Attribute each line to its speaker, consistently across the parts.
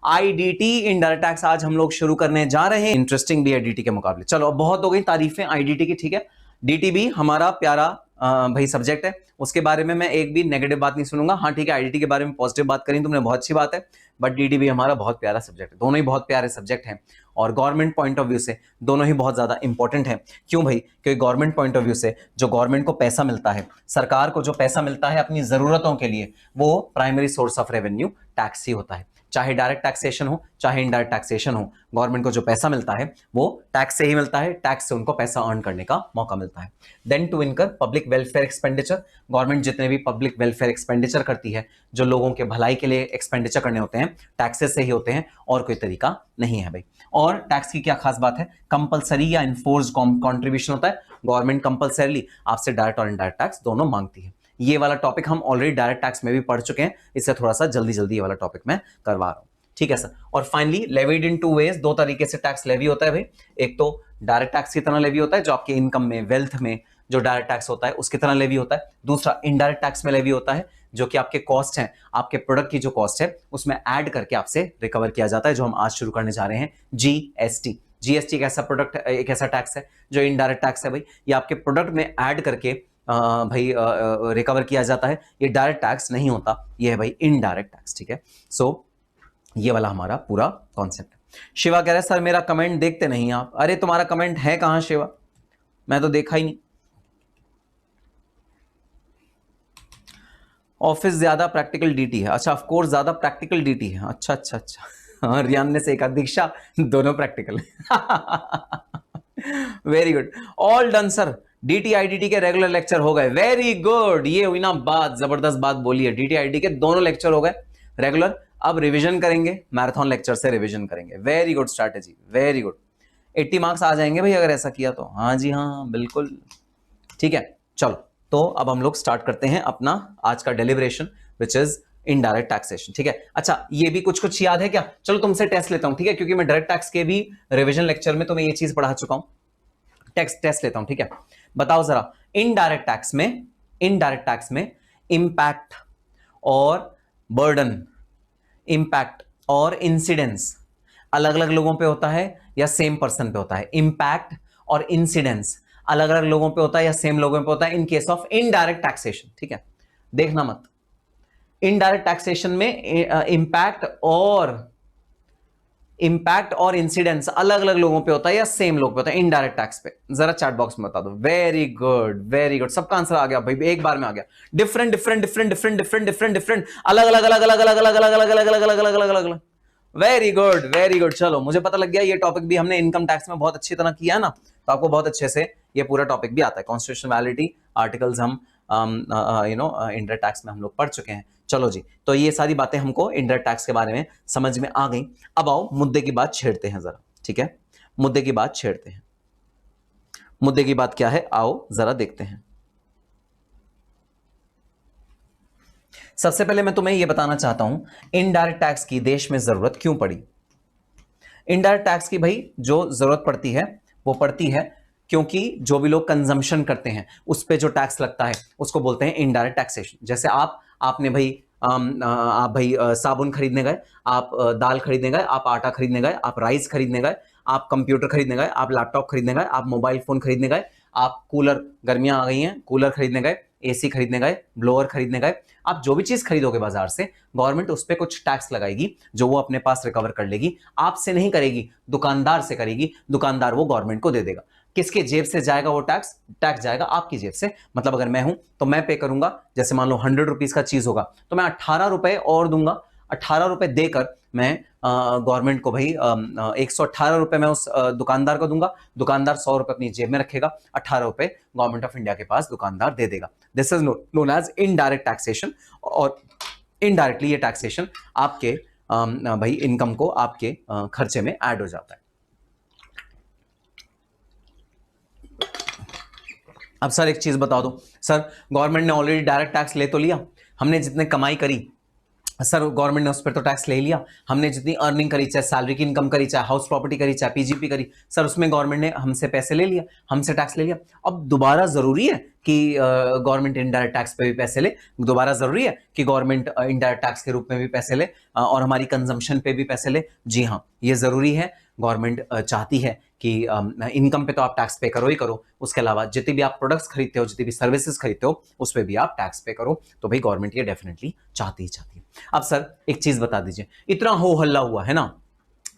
Speaker 1: IDT indirect tax आज हम लोग शुरू करने जा रहे हैं। इंटरेस्टिंग भी है डीटी के मुकाबले। चलो अब बहुत हो गई तारीफें आईडीटी की, ठीक है। डीटी भी हमारा प्यारा भाई सब्जेक्ट है, उसके बारे में मैं एक भी नेगेटिव बात नहीं सुनूंगा। हाँ ठीक है, आईडीटी के बारे में पॉजिटिव बात करी तुमने, बहुत अच्छी बात है, बट डीटी भी हमारा बहुत प्यारा सब्जेक्ट है। दोनों ही बहुत प्यारे सब्जेक्ट हैं और गवर्नमेंट पॉइंट ऑफ व्यू से दोनों ही बहुत ज्यादा इंपॉर्टेंट है। क्यों भाई? क्योंकि गवर्नमेंट पॉइंट ऑफ व्यू से जो गवर्नमेंट को पैसा मिलता है, सरकार को जो पैसा मिलता है अपनी जरूरतों के लिए, वो primary source of revenue tax ही होता है। चाहे डायरेक्ट टैक्सेशन हो चाहे इनडायरेक्ट टैक्सेशन हो, गवर्नमेंट को जो पैसा मिलता है वो टैक्स से ही मिलता है। टैक्स से उनको पैसा अर्न करने का मौका मिलता है। Then to incur public welfare expenditure, government जितने भी पब्लिक वेलफेयर एक्सपेंडिचर करती है, जो लोगों के भलाई के लिए एक्सपेंडिचर करने होते हैं, टैक्सेस से ही होते हैं, और कोई तरीका नहीं है भाई। और टैक्स की क्या खास बात है? कंपलसरी या इन्फोर्स्ड कॉन्ट्रीब्यूशन होता है। गवर्नमेंट कंपलसरीली आपसे डायरेक्ट और इनडायरेक्ट टैक्स दोनों मांगती है। ये वाला टॉपिक हम ऑलरेडी डायरेक्ट टैक्स में भी पढ़ चुके हैं, इससे थोड़ा सा जल्दी जल्दी ये वाला टॉपिक मैं करवा रहा हूं, ठीक है सर। और finally levied in two ways, दो तरीके से टैक्स लेवी होता है भाई। एक तो डायरेक्ट टैक्स की तरह लेवी होता है, जो आपके इनकम में, वेल्थ में जो डायरेक्ट टैक्स होता है उसकी तरह लेवी होता है। दूसरा इनडायरेक्ट टैक्स में लेवी होता है, जो कि आपके कॉस्ट हैं, आपके प्रोडक्ट की जो कॉस्ट है उसमें ऐड करके आपसे रिकवर किया जाता है, जो हम आज शुरू करने जा रहे हैं, जीएसटी। जीएसटी एक ऐसा प्रोडक्ट, एक ऐसा टैक्स है जो इनडायरेक्ट टैक्स है भाई। ये आपके प्रोडक्ट में ऐड करके भाई रिकवर किया जाता है। ये डायरेक्ट टैक्स नहीं होता, ये है भाई इनडायरेक्ट टैक्स, ठीक है। सो ये वाला हमारा पूरा कॉन्सेप्ट है। शिवा कह रहे सर मेरा कमेंट देखते नहीं आप। अरे तुम्हारा कमेंट है कहां शिवा? मैं तो देखा ही नहीं। ऑफिस ज्यादा प्रैक्टिकल डीटी है। अच्छा, ऑफ कोर्स ज्यादा प्रैक्टिकल डीटी है। अच्छा अच्छा अच्छा। हाँ, रियान ने से कहा दीक्षा दोनों practical very good, all done sir. DT IDT के रेगुलर लेक्चर हो गए, वेरी गुड। ये हुई ना बात, जबरदस्त बात बोली है। डीटी आईडीटी के दोनों लेक्चर हो गए रेगुलर। अब रिवीजन करेंगे, मैराथन लेक्चर से रिवीजन करेंगे। Very good strategy, very good. 80 marks आ जाएंगे भाई अगर ऐसा किया तो। हाँ जी हाँ बिल्कुल, ठीक है। चलो तो अब हम लोग स्टार्ट करते हैं अपना आज का deliberation, which is indirect taxation, ठीक है। अच्छा, ये भी कुछ कुछ याद है क्या? चलो तुमसे टेस्ट लेता हूं, ठीक है, क्योंकि मैं डायरेक्ट टैक्स के भी रिवीजन लेक्चर में तुम्हें ये चीज पढ़ा चुका हूं। टेस्ट लेता हूं, ठीक है। बताओ जरा, इनडायरेक्ट टैक्स में इंपैक्ट और बर्डन, इंपैक्ट और इंसिडेंस अलग अलग लोगों पे होता है या सेम पर्सन पे होता है? इंपैक्ट और इंसिडेंस अलग अलग लोगों पे होता है या सेम लोगों पे होता है in case of indirect taxation, ठीक है। देखना मत, इनडायरेक्ट टैक्सेशन में इंपैक्ट और इंसिडेंस अलग अलग लोगों पे होता है या सेम लोग पे होता है इनडायरेक्ट टैक्स पे? जरा चैट बॉक्स में बता दो। वेरी गुड वेरी गुड, सबका आंसर आ गया भाई, एक बार में आ गया। Different different different different different different different अलग अलग अलग अलग अलग अलग अलग अलग अलग अलग अलग अलग अलग अलग अलग। Very good very good. चलो मुझे पता लग गया ये टॉपिक भी हमने इनकम टैक्स में बहुत अच्छी तरह किया है ना, तो आपको बहुत अच्छे से ये पूरा टॉपिक भी आता है। कॉन्स्टिट्यूशनैलिटी आर्टिकल्स हम इनडायरेक्ट टैक्स में हम लोग पढ़ चुके हैं। चलो जी, तो ये सारी बातें हमको इनडायरेक्ट टैक्स के बारे में समझ में आ गई। अब आओ मुद्दे की बात छेड़ते हैं जरा, ठीक है। मुद्दे की बात छेड़ते हैं। मुद्दे की बात क्या है, आओ जरा देखते हैं। सबसे पहले मैं तुम्हें यह बताना चाहता हूं, इनडायरेक्ट टैक्स की देश में जरूरत क्यों पड़ी। इनडायरेक्ट टैक्स की भाई जो जरूरत पड़ती है वो पड़ती है क्योंकि जो भी लोग कंजम्पशन करते हैं उस पे जो टैक्स लगता है उसको बोलते हैं इनडायरेक्ट टैक्सेशन। जैसे आपने भाई आप भाई साबुन खरीदने गए, आप दाल खरीदने गए, आप आटा खरीदने गए, आप राइस खरीदने गए, आप कंप्यूटर खरीदने गए, आप लैपटॉप खरीदने गए, आप मोबाइल फोन खरीदने गए, आप कूलर, गर्मियां आ गई हैं, कूलर खरीदने गए, एसी खरीदने गए, ब्लोअर खरीदने गए। आप जो भी चीज खरीदोगे बाजार से, गवर्नमेंट उस पर कुछ टैक्स लगाएगी जो वो अपने पास रिकवर कर लेगी। आपसे नहीं करेगी, दुकानदार से करेगी, दुकानदार वो गवर्नमेंट को दे देगा। किसके जेब से जाएगा वो टैक्स? टैक्स जाएगा आपकी जेब से। मतलब अगर मैं हूं तो मैं पे करूंगा। जैसे मान लो 100 रुपीज का चीज होगा तो मैं 18 रुपए और दूंगा। 18 रुपए देकर मैं गवर्नमेंट को भाई 118 रुपए मैं उस दुकानदार को दूंगा। दुकानदार 100 रुपए अपनी जेब में रखेगा, 18 रुपए गवर्नमेंट ऑफ इंडिया के पास दुकानदार दे देगा। This is known as indirect taxation. और इनडायरेक्टली ये टैक्सेशन आपके भाई इनकम को आपके खर्चे में ऐड हो जाता है। अब सर एक चीज बता दो, सर गवर्नमेंट ने ऑलरेडी डायरेक्ट टैक्स ले तो लिया, हमने जितने कमाई करी सर गवर्नमेंट ने उस पर तो टैक्स ले लिया, हमने जितनी अर्निंग करी, चाहे सैलरी की इनकम करी, चाहे हाउस प्रॉपर्टी करी, चाहे पीजीपी करी, सर उसमें गवर्नमेंट ने हमसे पैसे ले लिया, हमसे टैक्स ले लिया। अब दोबारा जरूरी है कि गवर्नमेंट इनडायरेक्ट टैक्स पे भी पैसे ले, दोबारा जरूरी है कि गवर्नमेंट इनडायरेक्ट टैक्स के रूप में भी पैसे ले और हमारी कंजम्पशन पे भी पैसे ले? जी हाँ, ये जरूरी है। गवर्नमेंट चाहती है कि इनकम पे तो आप टैक्स पे करो ही करो, उसके अलावा जितनी भी आप प्रोडक्ट्स खरीदते हो, जितनी भी सर्विसेज खरीदते हो, उस पर भी आप टैक्स पे करो। तो भाई गवर्नमेंट ये डेफिनेटली चाहती ही चाहती है। अब सर एक चीज बता दीजिए, इतना हो हल्ला हुआ है ना,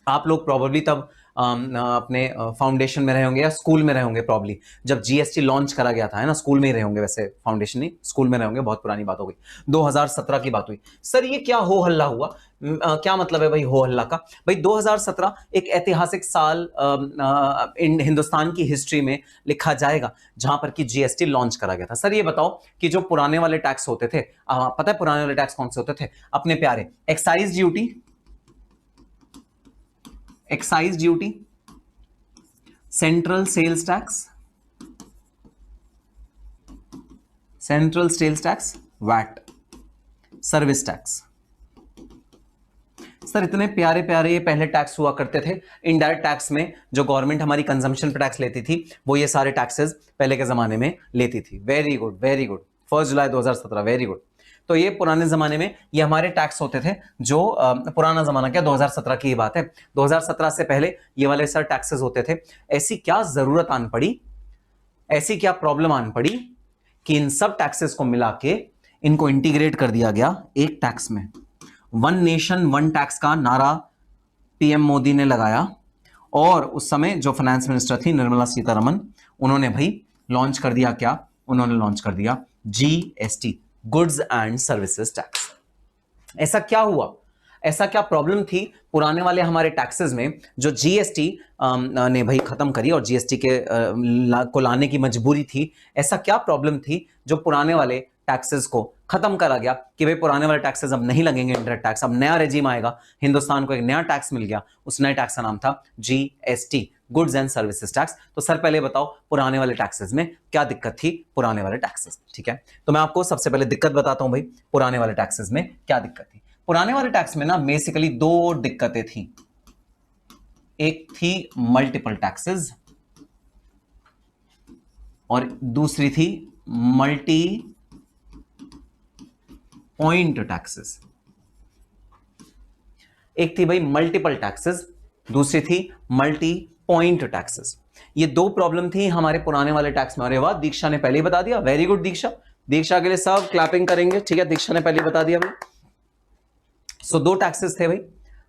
Speaker 1: आप लोग प्रॉब्लली तब अपने फाउंडेशन में रहे होंगे या स्कूल में रहे होंगे, प्रॉब्ली जब जीएसटी लॉन्च करा गया था, है ना, स्कूल में ही रहे होंगे, वैसे फाउंडेशन नहीं, स्कूल में रहे होंगे, बहुत पुरानी बात हो गई, 2017 की बात हुई। सर ये क्या हो हल्ला हुआ, क्या मतलब है भाई हो हल्ला का? भाई 2017 एक ऐतिहासिक साल हिंदुस्तान की हिस्ट्री में लिखा जाएगा जहां पर कि जीएसटी लॉन्च करा गया था। सर ये बताओ कि जो पुराने वाले टैक्स होते थे, पता है पुराने वाले टैक्स कौन से होते थे? अपने प्यारे excise duty, excise duty, central sales tax, central sales tax, VAT, service tax. Sir इतने प्यारे प्यारे ये पहले टैक्स हुआ करते थे। इनडायरेक्ट टैक्स में जो गवर्नमेंट हमारी कंजम्पशन पे टैक्स लेती थी, वो ये सारे टैक्सेस पहले के जमाने में लेती थी। वेरी गुड वेरी गुड, 1 जुलाई 2017, वेरी गुड। तो ये पुराने जमाने में ये हमारे टैक्स होते थे, जो पुराना जमाना क्या, 2017 की ही बात है, 2017 से पहले ये वाले सर टैक्सेस होते थे। ऐसी क्या जरूरत आन पड़ी, ऐसी क्या प्रॉब्लम आन पड़ी कि इन सब टैक्सेस को मिला के इनको इंटीग्रेट कर दिया गया एक टैक्स में। वन नेशन वन टैक्स का नारा पीएम मोदी ने लगाया और उस समय जो फाइनेंस मिनिस्टर थी निर्मला सीतारमन, उन्होंने भाई लॉन्च कर दिया, क्या उन्होंने लॉन्च कर दिया, GST, goods and services tax. ऐसा क्या हुआ, ऐसा क्या प्रॉब्लम थी पुराने वाले हमारे टैक्सेस में जो जीएसटी ने भाई खत्म करी और जीएसटी के को लाने की मजबूरी थी? ऐसा क्या प्रॉब्लम थी जो पुराने वाले टैक्सेस को खत्म करा गया कि भाई पुराने वाले टैक्सेस अब नहीं लगेंगे, इंडायरेक्ट टैक्स, अब नया रेजिम आएगा, हिंदुस्तान को एक नया टैक्स मिल गया, उस नए टैक्स का नाम था GST, goods and services tax. तो सर पहले बताओ पुराने वाले टैक्सेस में क्या दिक्कत थी, पुराने वाले टैक्सेस, ठीक है? तो मैं आपको सबसे पहले दिक्कत बताता हूं भाई, पुराने वाले टैक्सेस में क्या दिक्कत थी। पुराने वाले टैक्स में ना बेसिकली दो दिक्कतें थी, एक थी मल्टीपल टैक्सेस और दूसरी थी मल्टी पॉइंट टैक्सेस। एक थी भाई मल्टीपल टैक्सेस, दूसरी थी मल्टी पॉइंट टैक्सेस। ये दो प्रॉब्लम थी हमारे पुराने वाले टैक्स में। अरे वाह, दीक्षा ने पहले ही बता दिया, वेरी गुड दीक्षा, दीक्षा के लिए सब क्लैपिंग करेंगे, ठीक है, दीक्षा ने पहले बता दिया भाई। सो दो टैक्सेस थे भाई,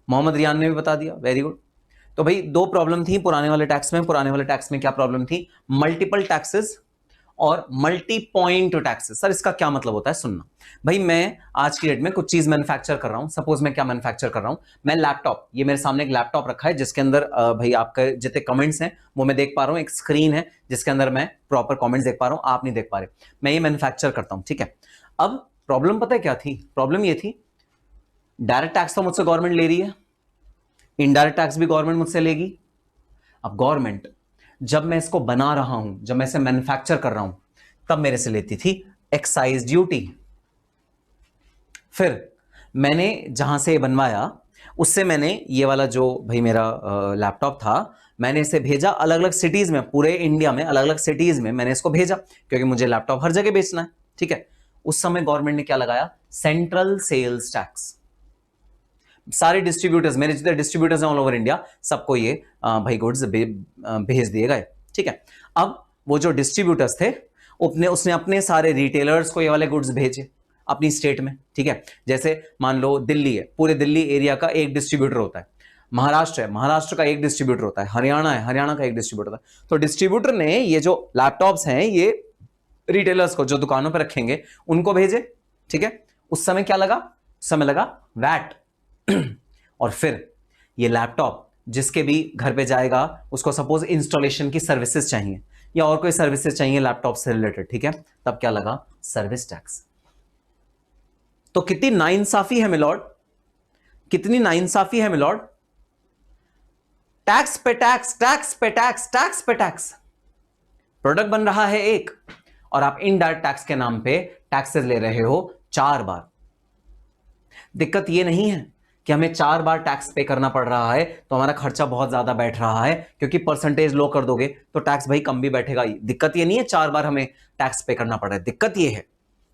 Speaker 1: मोहम्मद रियान ने भी बता दिया, वेरी गुड। तो भाई दो प्रॉब्लम थी पुराने वाले टैक्स में। पुराने वाले टैक्स में क्या प्रॉब्लम थी? मल्टीपल टैक्सेस और मल्टी पॉइंट टैक्सेस। सर इसका क्या मतलब होता है, सुनना भाई। मैं आज की डेट में कुछ चीज मैन्युफैक्चर कर रहा हूं, सपोज मैं क्या मैन्युफैक्चर कर रहा हूं, मैं लैपटॉप, ये मेरे सामने एक लैपटॉप रखा है जिसके अंदर भाई आपके जितने कमेंट्स हैं वो मैं देख पा रहा हूं, एक स्क्रीन है जिसके अंदर मैं प्रॉपर कमेंट्स देख पा रहा हूं, आप नहीं देख पा रहे, मैं ये मैन्युफैक्चर करता हूं, ठीक है। अब प्रॉब्लम पता है क्या थी? प्रॉब्लम ये थी, डायरेक्ट टैक्स तो मुझसे गवर्नमेंट ले रही है, इनडायरेक्ट टैक्स भी गवर्नमेंट मुझसे लेगी। अब गवर्नमेंट जब मैं इसको बना रहा हूं, जब मैं इसे मैन्युफैक्चर कर रहा हूं, तब मेरे से लेती थी एक्साइज ड्यूटी। फिर मैंने जहां से बनवाया उससे मैंने ये वाला जो भाई मेरा लैपटॉप था, मैंने इसे भेजा अलग अलग सिटीज में, पूरे इंडिया में अलग अलग सिटीज में मैंने इसको भेजा, क्योंकि मुझे लैपटॉप हर जगह बेचना है, ठीक है। उस समय गवर्नमेंट ने क्या लगाया? Central sales tax. सारे डिस्ट्रीब्यूटर्स, मेरे जितने डिस्ट्रीब्यूटर्स हैं ऑल ओवर इंडिया, सबको ये भाई गुड्स भेज दिए गए, ठीक है। अब वो जो डिस्ट्रीब्यूटर्स थे, उसने अपने सारे रिटेलर्स को ये वाले गुड्स भेजे अपनी स्टेट में, ठीक है। जैसे मान लो दिल्ली है, पूरे दिल्ली एरिया का एक डिस्ट्रीब्यूटर होता है, महाराष्ट्र है, महाराष्ट्र का एक डिस्ट्रीब्यूटर होता है, हरियाणा है, हरियाणा का एक डिस्ट्रीब्यूटर होता है। तो डिस्ट्रीब्यूटर ने ये जो लैपटॉप्स हैं ये रिटेलर्स को जो दुकानों पर रखेंगे उनको भेजे, ठीक है। उस समय क्या लगा? उस समय लगा वैट। और फिर ये लैपटॉप जिसके भी घर पे जाएगा, उसको सपोज इंस्टॉलेशन की सर्विसेज चाहिए या और कोई सर्विसेज चाहिए लैपटॉप से रिलेटेड, ठीक है, तब क्या लगा? Service tax. तो कितनी नाइंसाफी है मिलॉर्ड, कितनी नाइंसाफी है मिलॉर्ड। टैक्स पे टैक्स, टैक्स पे टैक्स, टैक्स पे टैक्स। प्रोडक्ट बन रहा है एक और आप इनडायरेक्ट टैक्स के नाम पे टैक्सेस ले रहे हो 4 बार। दिक्कत ये नहीं है कि हमें 4 बार टैक्स पे करना पड़ रहा है तो हमारा खर्चा बहुत ज्यादा बैठ रहा है, क्योंकि परसेंटेज लो कर दोगे तो टैक्स भाई कम भी बैठेगा। दिक्कत ये नहीं है 4 बार हमें टैक्स पे करना पड़ रहा है, दिक्कत ये है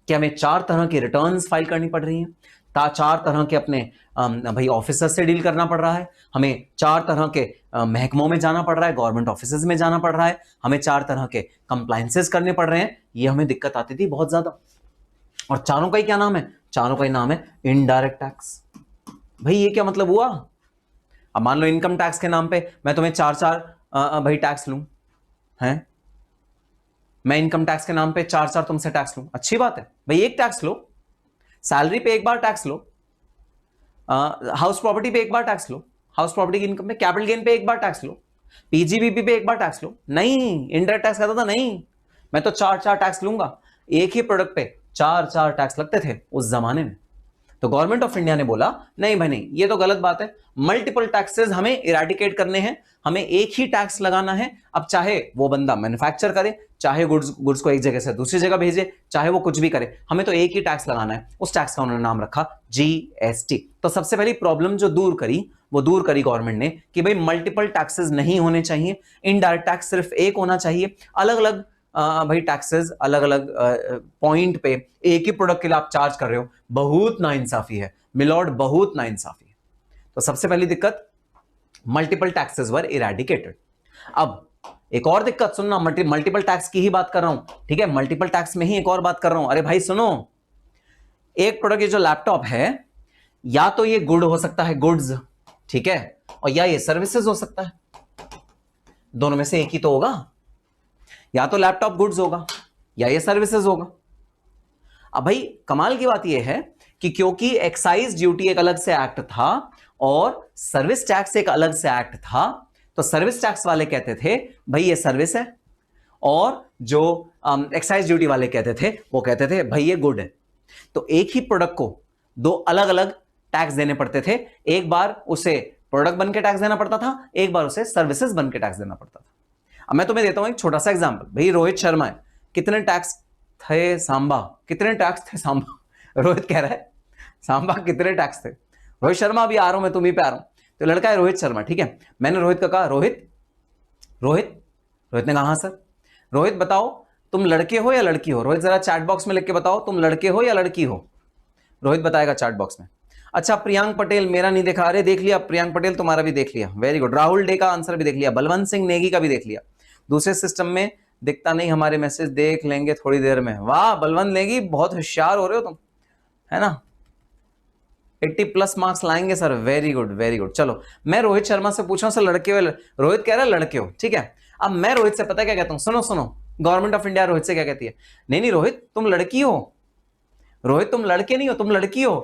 Speaker 1: कि हमें 4 तरह की रिटर्न्स फाइल करनी पड़ रही हैं, 4 तरह के अपने भाई ऑफिसर से डील करना पड़ रहा है, हमें 4 तरह के महकमों में जाना पड़ रहा है, गवर्नमेंट ऑफिसेज में जाना पड़ रहा है, हमें 4 तरह के कंप्लायंसेस करने पड़ रहे हैं। ये हमें दिक्कत आती थी बहुत ज्यादा। और चारों का ही क्या नाम है? चारों का ही नाम है इनडायरेक्ट टैक्स। भाई ये क्या मतलब हुआ? अब मान लो इनकम टैक्स के नाम पे मैं तुम्हें 4 भाई टैक्स लूं, हैं? मैं इनकम टैक्स के नाम पे 4 तुमसे टैक्स लूं, अच्छी बात है भाई, एक टैक्स लो। सैलरी पे एक बार टैक्स लो, हाउस प्रॉपर्टी पे एक बार टैक्स लो, हाउस प्रॉपर्टी की इनकम पे, कैपिटल गेन पे एक बार टैक्स लो, पीजीबीपी पे एक बार टैक्स लो। नहीं, इनडायरेक्ट टैक्स कहता था नहीं, मैं तो 4 टैक्स लूंगा। एक ही प्रोडक्ट पे 4 टैक्स लगते थे उस जमाने में। तो गवर्नमेंट ऑफ इंडिया ने बोला नहीं भाई नहीं, ये तो गलत बात है, मल्टीपल टैक्सेस हमें इरेडिकेट करने हैं, हमें एक ही टैक्स लगाना है। अब चाहे वो बंदा मैन्युफैक्चर करे, चाहे गुड्स को एक जगह से दूसरी जगह भेजे, चाहे वो कुछ भी करे, हमें तो एक ही टैक्स लगाना है। उस टैक्स का उन्होंने नाम रखा जीएसटी। तो सबसे पहली प्रॉब्लम जो दूर करी गवर्नमेंट ने कि भाई मल्टीपल टैक्सेस नहीं होने चाहिए, इनडायरेक्ट टैक्स सिर्फ एक होना चाहिए। अलग अलग भाई टैक्सेस अलग अलग पॉइंट पे एक ही प्रोडक्ट के लिए आप चार्ज कर रहे हो, बहुत नाइंसाफी है मिलॉर्ड, बहुत नाइंसाफी है। तो सबसे पहली दिक्कत, मल्टीपल टैक्सेस वर इरेडिकेटेड। अब एक और दिक्कत सुनना, मल्टीपल टैक्स की ही बात कर रहा हूं, ठीक है, मल्टीपल टैक्स में ही एक और बात कर रहा हूं। अरे भाई सुनो, एक प्रोडक्ट, ये जो लैपटॉप है, या तो ये गुड हो सकता है, गुड्स, ठीक है, और या ये सर्विसेज हो सकता है, दोनों में से एक ही तो होगा। या तो लैपटॉप गुड्स होगा या ये सर्विसेज होगा। अब भाई कमाल की बात यह है कि क्योंकि एक्साइज ड्यूटी एक अलग से एक्ट था और सर्विस टैक्स एक अलग से एक्ट था, तो सर्विस टैक्स वाले कहते थे भाई ये सर्विस है, और जो एक्साइज ड्यूटी वाले कहते थे वो कहते थे भाई ये गुड है। तो एक ही प्रोडक्ट को 2 अलग अलग टैक्स देने पड़ते थे, एक बार उसे प्रोडक्ट बन के टैक्स देना पड़ता था, एक बार उसे सर्विसेज बन के टैक्स देना पड़ता था। अब मैं तुम्हें देता हूं एक छोटा सा एग्जांपल। भाई रोहित शर्मा है, कितने टैक्स थे सांबा? कितने टैक्स थे सांबा? रोहित कह रहा है सांबा कितने टैक्स थे? रोहित शर्मा अभी आ रहा हूं मैं, तुम्ही पे आ रहा हूं। तो लड़का है रोहित शर्मा, ठीक है, मैंने रोहित को कहा रोहित रोहित रोहित ने कहा हाँ सर। रोहित बताओ तुम लड़के हो या लड़की हो? रोहित जरा चैट बॉक्स में लिख के बताओ तुम लड़के हो या लड़की हो। रोहित बताएगा चैट बॉक्स में। अच्छा प्रियांक पटेल, मेरा नहीं देखा, अरे देख लिया प्रियांक पटेल, तुम्हारा भी देख लिया, वेरी गुड। राहुल डे का आंसर भी देख लिया, बलवंत सिंह नेगी का भी देख लिया। दूसरे सिस्टम में दिखता नहीं हमारे मैसेज, देख लेंगे थोड़ी देर में। वाह बलवंत नेगी, बहुत होशियार हो रहे हो तुम, है ना, 80+ मार्क्स लाएंगे sir, very good very good. चलो मैं रोहित शर्मा से पूछा सर लड़के हो? रोहित कह रहा है लड़के हो, ठीक है। अब मैं रोहित से पता क्या कहता हूं, सुनो सुनो, गवर्नमेंट ऑफ इंडिया रोहित से क्या कहती है, नहीं नहीं रोहित तुम लड़की हो, रोहित तुम लड़के नहीं हो, तुम लड़की हो।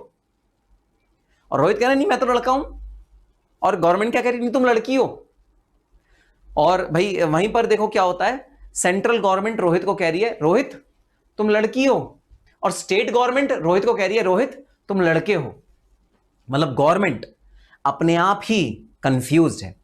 Speaker 1: और रोहित कह रहा है नहीं मैं तो लड़का हूं, और गवर्नमेंट क्या कह रही है, नहीं तुम लड़की हो। और भाई वहीं पर देखो क्या होता है, सेंट्रल गवर्नमेंट रोहित को कह रही है रोहित तुम लड़की हो, और स्टेट गवर्नमेंट रोहित को कह रही है रोहित तुम लड़के हो। मतलब गवर्नमेंट अपने आप ही कंफ्यूज्ड है।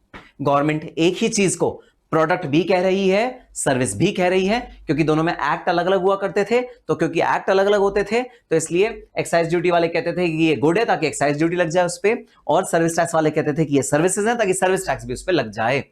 Speaker 1: गवर्नमेंट एक ही चीज को प्रोडक्ट भी कह रही है, सर्विस भी कह रही है, क्योंकि दोनों में एक्ट अलग अलग हुआ करते थे। तो क्योंकि एक्ट अलग अलग होते थे तो इसलिए एक्साइज ड्यूटी वाले कहते थे कि ये गुड है ताकि एक्साइज ड्यूटी लग जाए उस पर, और सर्विस टैक्स वाले कहते थे कि ये सर्विसेज है ताकि सर्विस टैक्स भी उस पर लग जाए।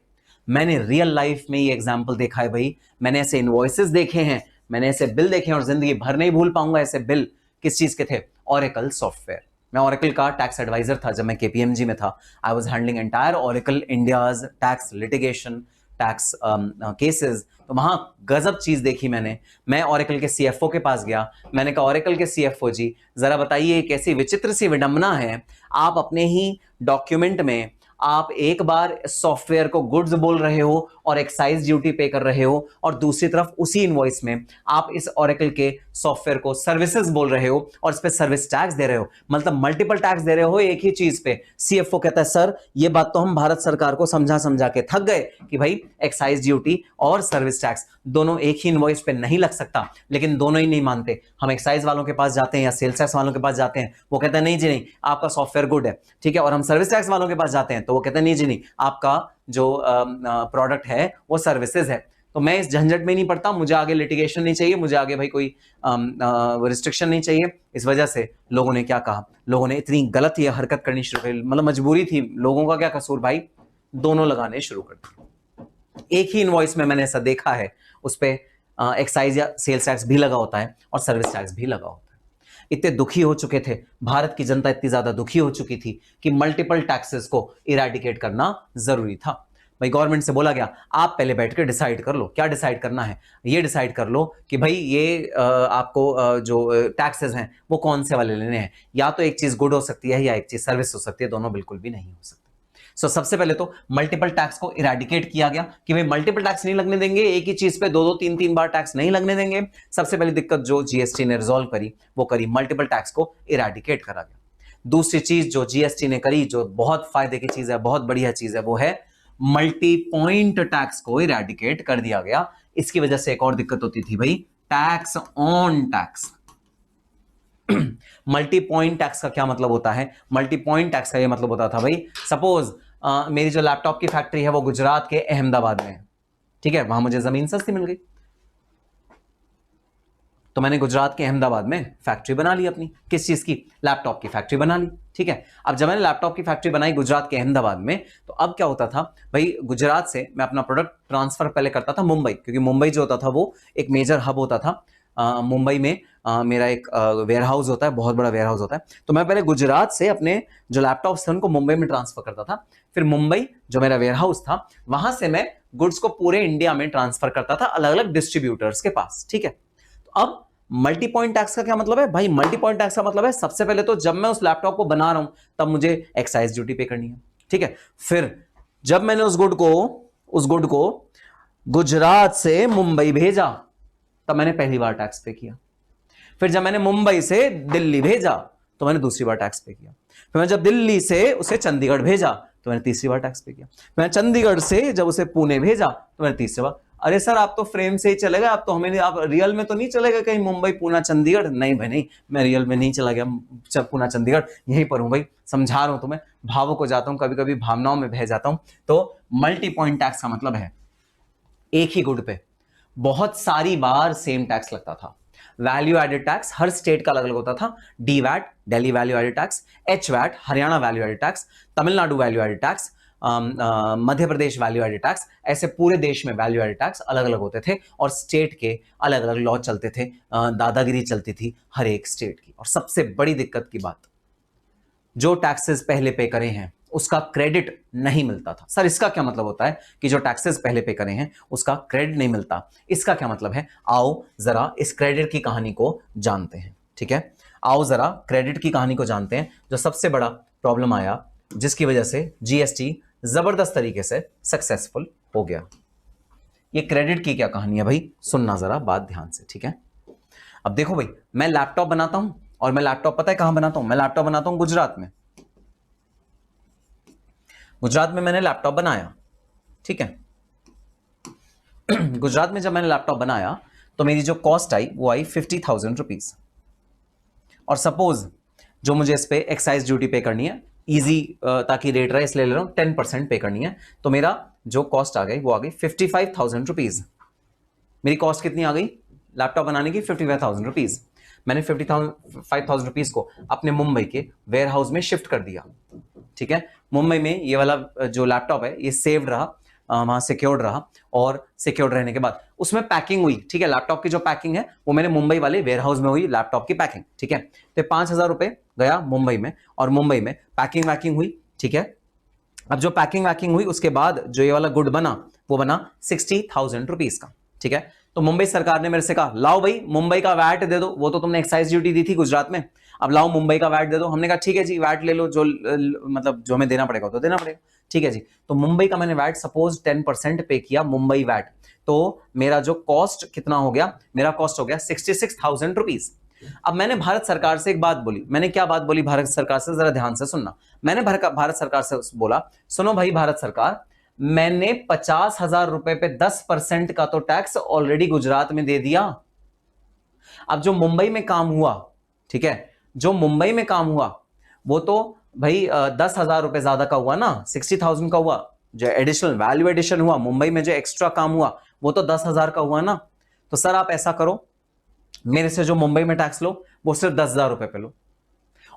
Speaker 1: मैंने रियल लाइफ में ये एग्जाम्पल देखा है भाई, मैंने ऐसे इनवॉइसेस देखे हैं, मैंने ऐसे बिल देखे हैं, और जिंदगी भर नहीं भूल पाऊंगा ऐसे बिल। किस चीज के थे? Oracle software. मैं ओरेकल का टैक्स एडवाइजर था जब मैं केपीएमजी में था। I was handling entire Oracle India's tax litigation, tax cases. तो वहां गजब चीज देखी मैंने। मैं ओरेकल के सीएफओ के पास गया, मैंने कहा ओरेकल के सीएफओ जी जरा बताइए कैसी विचित्र सी विडंबना है, आप अपने ही डॉक्यूमेंट में आप एक बार सॉफ्टवेयर को गुड्स बोल रहे हो और एक्साइज ड्यूटी पे कर रहे हो, और दूसरी तरफ उसी इनवॉइस में आप इस ओरेकल के सॉफ्टवेयर को सर्विसेज बोल रहे हो और इस पे सर्विस टैक्स दे रहे हो, मतलब मल्टीपल टैक्स दे रहे हो एक ही चीज पे। सीएफओ कहता है सर ये बात तो हम भारत सरकार को समझा समझा के थक गए कि भाई एक्साइज ड्यूटी और सर्विस टैक्स दोनों एक ही इनवॉइस पे नहीं लग सकता, लेकिन दोनों ही नहीं मानते। हम एक्साइज वालों के पास जाते हैं या सेल्स टैक्स वालों के पास जाते हैं, वो कहते हैं नहीं जी नहीं आपका सॉफ्टवेयर गुड है, ठीक है, और हम सर्विस टैक्स वालों के पास जाते हैं तो वो कहते हैं नहीं जी नहीं आपका जो प्रोडक्ट है वो सर्विसेज है। तो मैं इस झंझट में नहीं पड़ता, मुझे आगे लिटिगेशन नहीं चाहिए, मुझे आगे भाई कोई रिस्ट्रिक्शन नहीं चाहिए। इस वजह से लोगों ने क्या कहा, लोगों ने इतनी गलत ये हरकत करनी शुरू कर, मतलब मजबूरी थी, लोगों का क्या कसूर भाई, दोनों लगाने शुरू कर दिए। एक ही इनवॉइस में मैंने ऐसा देखा है, उस पर एक्साइज या सेल्स टैक्स भी लगा होता है और सर्विस टैक्स भी लगा होता है। इतने दुखी हो चुके थे, भारत की जनता इतनी ज्यादा दुखी हो चुकी थी कि मल्टीपल टैक्सेस को इरेडिकेट करना जरूरी था। भाई गवर्नमेंट से बोला गया, आप पहले बैठ कर डिसाइड कर लो, क्या डिसाइड करना है, ये डिसाइड कर लो कि भाई ये आपको जो टैक्सेस हैं वो कौन से वाले लेने हैं, या तो एक चीज गुड हो सकती है या एक चीज सर्विस हो सकती है, दोनों बिल्कुल भी नहीं हो सकती। सबसे पहले तो मल्टीपल टैक्स को इरेडिकेट किया गया कि भाई मल्टीपल टैक्स नहीं लगने देंगे, एक ही चीज पे दो दो तीन तीन बार टैक्स नहीं लगने देंगे। सबसे पहली दिक्कत जो जीएसटी ने रिजॉल्व करी वो करी, मल्टीपल टैक्स को इरेडिकेट करा गया। दूसरी चीज जो जीएसटी ने करी, जो बहुत फायदे की चीज है, बहुत बढ़िया चीज है, वो है मल्टी पॉइंट टैक्स को इरेडिकेट कर दिया गया। इसकी वजह से एक और दिक्कत होती थी भाई, tax on tax. Multi point tax का क्या मतलब होता है, मल्टी पॉइंट टैक्स का ये मतलब होता था भाई, सपोज मेरी जो लैपटॉप की फैक्ट्री है वो गुजरात के अहमदाबाद में है, ठीक है, वहां मुझे जमीन सस्ती मिल गई, तो मैंने गुजरात के अहमदाबाद में फैक्ट्री बना ली अपनी, किस चीज की, लैपटॉप की फैक्ट्री बना ली, ठीक है। अब जब मैंने लैपटॉप की फैक्ट्री बनाई गुजरात के अहमदाबाद में, तो अब क्या होता था भाई, गुजरात से मैं अपना प्रोडक्ट ट्रांसफर पहले करता था मुंबई, क्योंकि मुंबई जो होता था वो एक मेजर हब होता था। मुंबई में मेरा एक वेयर हाउस होता है, बहुत बड़ा वेयर हाउस होता है, तो मैं पहले गुजरात से अपने जो लैपटॉप्स थे उनको मुंबई में ट्रांसफर करता था, फिर मुंबई जो मेरा वेयर हाउस था वहां से मैं गुड्स को पूरे इंडिया में ट्रांसफर करता था अलग अलग डिस्ट्रीब्यूटर्स के पास, ठीक है। तो अब मल्टी पॉइंट टैक्स का क्या मतलब है भाई, मल्टी पॉइंट टैक्स का मतलब है सबसे पहले तो जब मैं उस लैपटॉप को बना रहा हूं तब मुझे एक्साइज ड्यूटी पे करनी है, ठीक है। फिर जब मैंने उस गुड को गुजरात से मुंबई भेजा तब मैंने पहली बार टैक्स पे किया। फिर जब मैंने मुंबई से दिल्ली भेजा तो मैंने दूसरी बार टैक्स पे किया। फिर मैं जब दिल्ली से उसे चंडीगढ़ भेजा तो मैंने तीसरी बार टैक्स पे किया। मैं चंडीगढ़ से जब उसे पुणे भेजा तो मैंने तीसरी बार। अरे सर आप तो फ्रेम से ही चलेगा, आप तो हमें नहीं, आप रियल में तो नहीं चलेगा कहीं मुंबई पुणे चंडीगढ़? नहीं भाई नहीं, मैं रियल में नहीं चला गया पुणे चंडीगढ़, यहीं पर हूं भाई, समझा रहा हूं तुम्हें, भावुक हो जाता हूं, कभी कभी भावनाओं में बह जाता हूं। तो मल्टी पॉइंट टैक्स का मतलब है एक ही गुड पे बहुत सारी बार सेम टैक्स लगता था। वैल्यू एडेड टैक्स हर स्टेट का अलग अलग होता था, D VAT Delhi value added tax, H VAT Haryana value added tax, Tamil Nadu value added tax, Madhya Pradesh value added tax, ऐसे पूरे देश में वैल्यू एडेड टैक्स अलग अलग होते थे और स्टेट के अलग अलग लॉ चलते थे, दादागिरी चलती थी हर एक स्टेट की। और सबसे बड़ी दिक्कत की बात, जो टैक्सेस पहले पे करे हैं उसका क्रेडिट नहीं मिलता था। सर इसका क्या मतलब होता है कि जो टैक्सेस पहले पे करे हैं उसका क्रेडिट नहीं मिलता, इसका क्या मतलब है? आओ जरा इस क्रेडिट की कहानी को जानते हैं, ठीक है। आओ जरा क्रेडिट की कहानी को जानते हैं। जो सबसे बड़ा प्रॉब्लम आया जिसकी वजह से जीएसटी जबरदस्त तरीके से सक्सेसफुल हो गया, ये क्रेडिट की क्या कहानी है भाई, सुनना जरा बात ध्यान से, ठीक है। अब देखो भाई, मैं लैपटॉप बनाता हूं और मैं लैपटॉप पता है कहां बनाता हूं? मैं लैपटॉप बनाता हूं गुजरात में। गुजरात में मैंने लैपटॉप बनाया, ठीक है। गुजरात में जब मैंने लैपटॉप बनाया तो मेरी जो कॉस्ट आई वो आई 50,000 रुपीज। और सपोज जो मुझे इस पे एक्साइज ड्यूटी पे करनी है, इजी ताकि रेट रहे इसलिए ले रहा हूं, 10% पे करनी है, तो मेरा जो कॉस्ट आ गई वो आ गई 55,000 रुपीज। मेरी कॉस्ट कितनी आ गई लैपटॉप बनाने की? 55,000 रुपीज। मैंने 55,000 रुपीज को अपने मुंबई के वेयर हाउस में शिफ्ट कर दिया, ठीक है। मुंबई में ये वाला जो लैपटॉप है ये सेव्ड रहा, वहां सिक्योर्ड रहा, और सिक्योर्ड रहने के बाद उसमें पैकिंग हुई, ठीक है। लैपटॉप की जो पैकिंग है वो मैंने मुंबई वाले वेयर हाउस में हुई, लैपटॉप की पैकिंग, ठीक है। तो 5,000 रुपए गया मुंबई में और मुंबई में पैकिंग वैकिंग हुई, ठीक है। अब जो पैकिंग वैकिंग हुई उसके बाद जो ये वाला गुड बना वो बना 60,000 रुपीज का, ठीक है। तो मुंबई सरकार ने मेरे से कहा लाओ भाई मुंबई का वैट दे दो, वो तो तुमने एक्साइज ड्यूटी दी थी गुजरात में, अब लाओ मुंबई का वैट दे दो। हमने कहा ठीक है जी वैट ले लो, जो मतलब जो हमें देना पड़ेगा तो देना पड़ेगा, ठीक है जी। तो मुंबई का मैंने वैट सपोज 10% पे किया, मुंबई वैट, तो मेरा जो कॉस्ट कितना हो गया? मेरा कॉस्ट हो गया 66,000 रुपीज। अब मैंने भारत सरकार से एक बात बोली, मैंने क्या बात बोली भारत सरकार से, जरा ध्यान से सुनना। मैंने भारत सरकार से बोला सुनो भाई भारत सरकार, मैंने 50,000 रुपए पे 10% का तो टैक्स ऑलरेडी गुजरात में दे दिया। अब जो मुंबई में काम हुआ, ठीक है, जो मुंबई में काम हुआ वो तो भाई 10,000 रुपए ज्यादा का हुआ ना, 60,000 का हुआ। जो एडिशनल वैल्यू एडिशन हुआ मुंबई में, जो एक्स्ट्रा काम हुआ वो तो 10,000 का हुआ ना। तो सर आप ऐसा करो, मेरे से जो मुंबई में टैक्स लो वो सिर्फ 10,000 रुपए पे लो,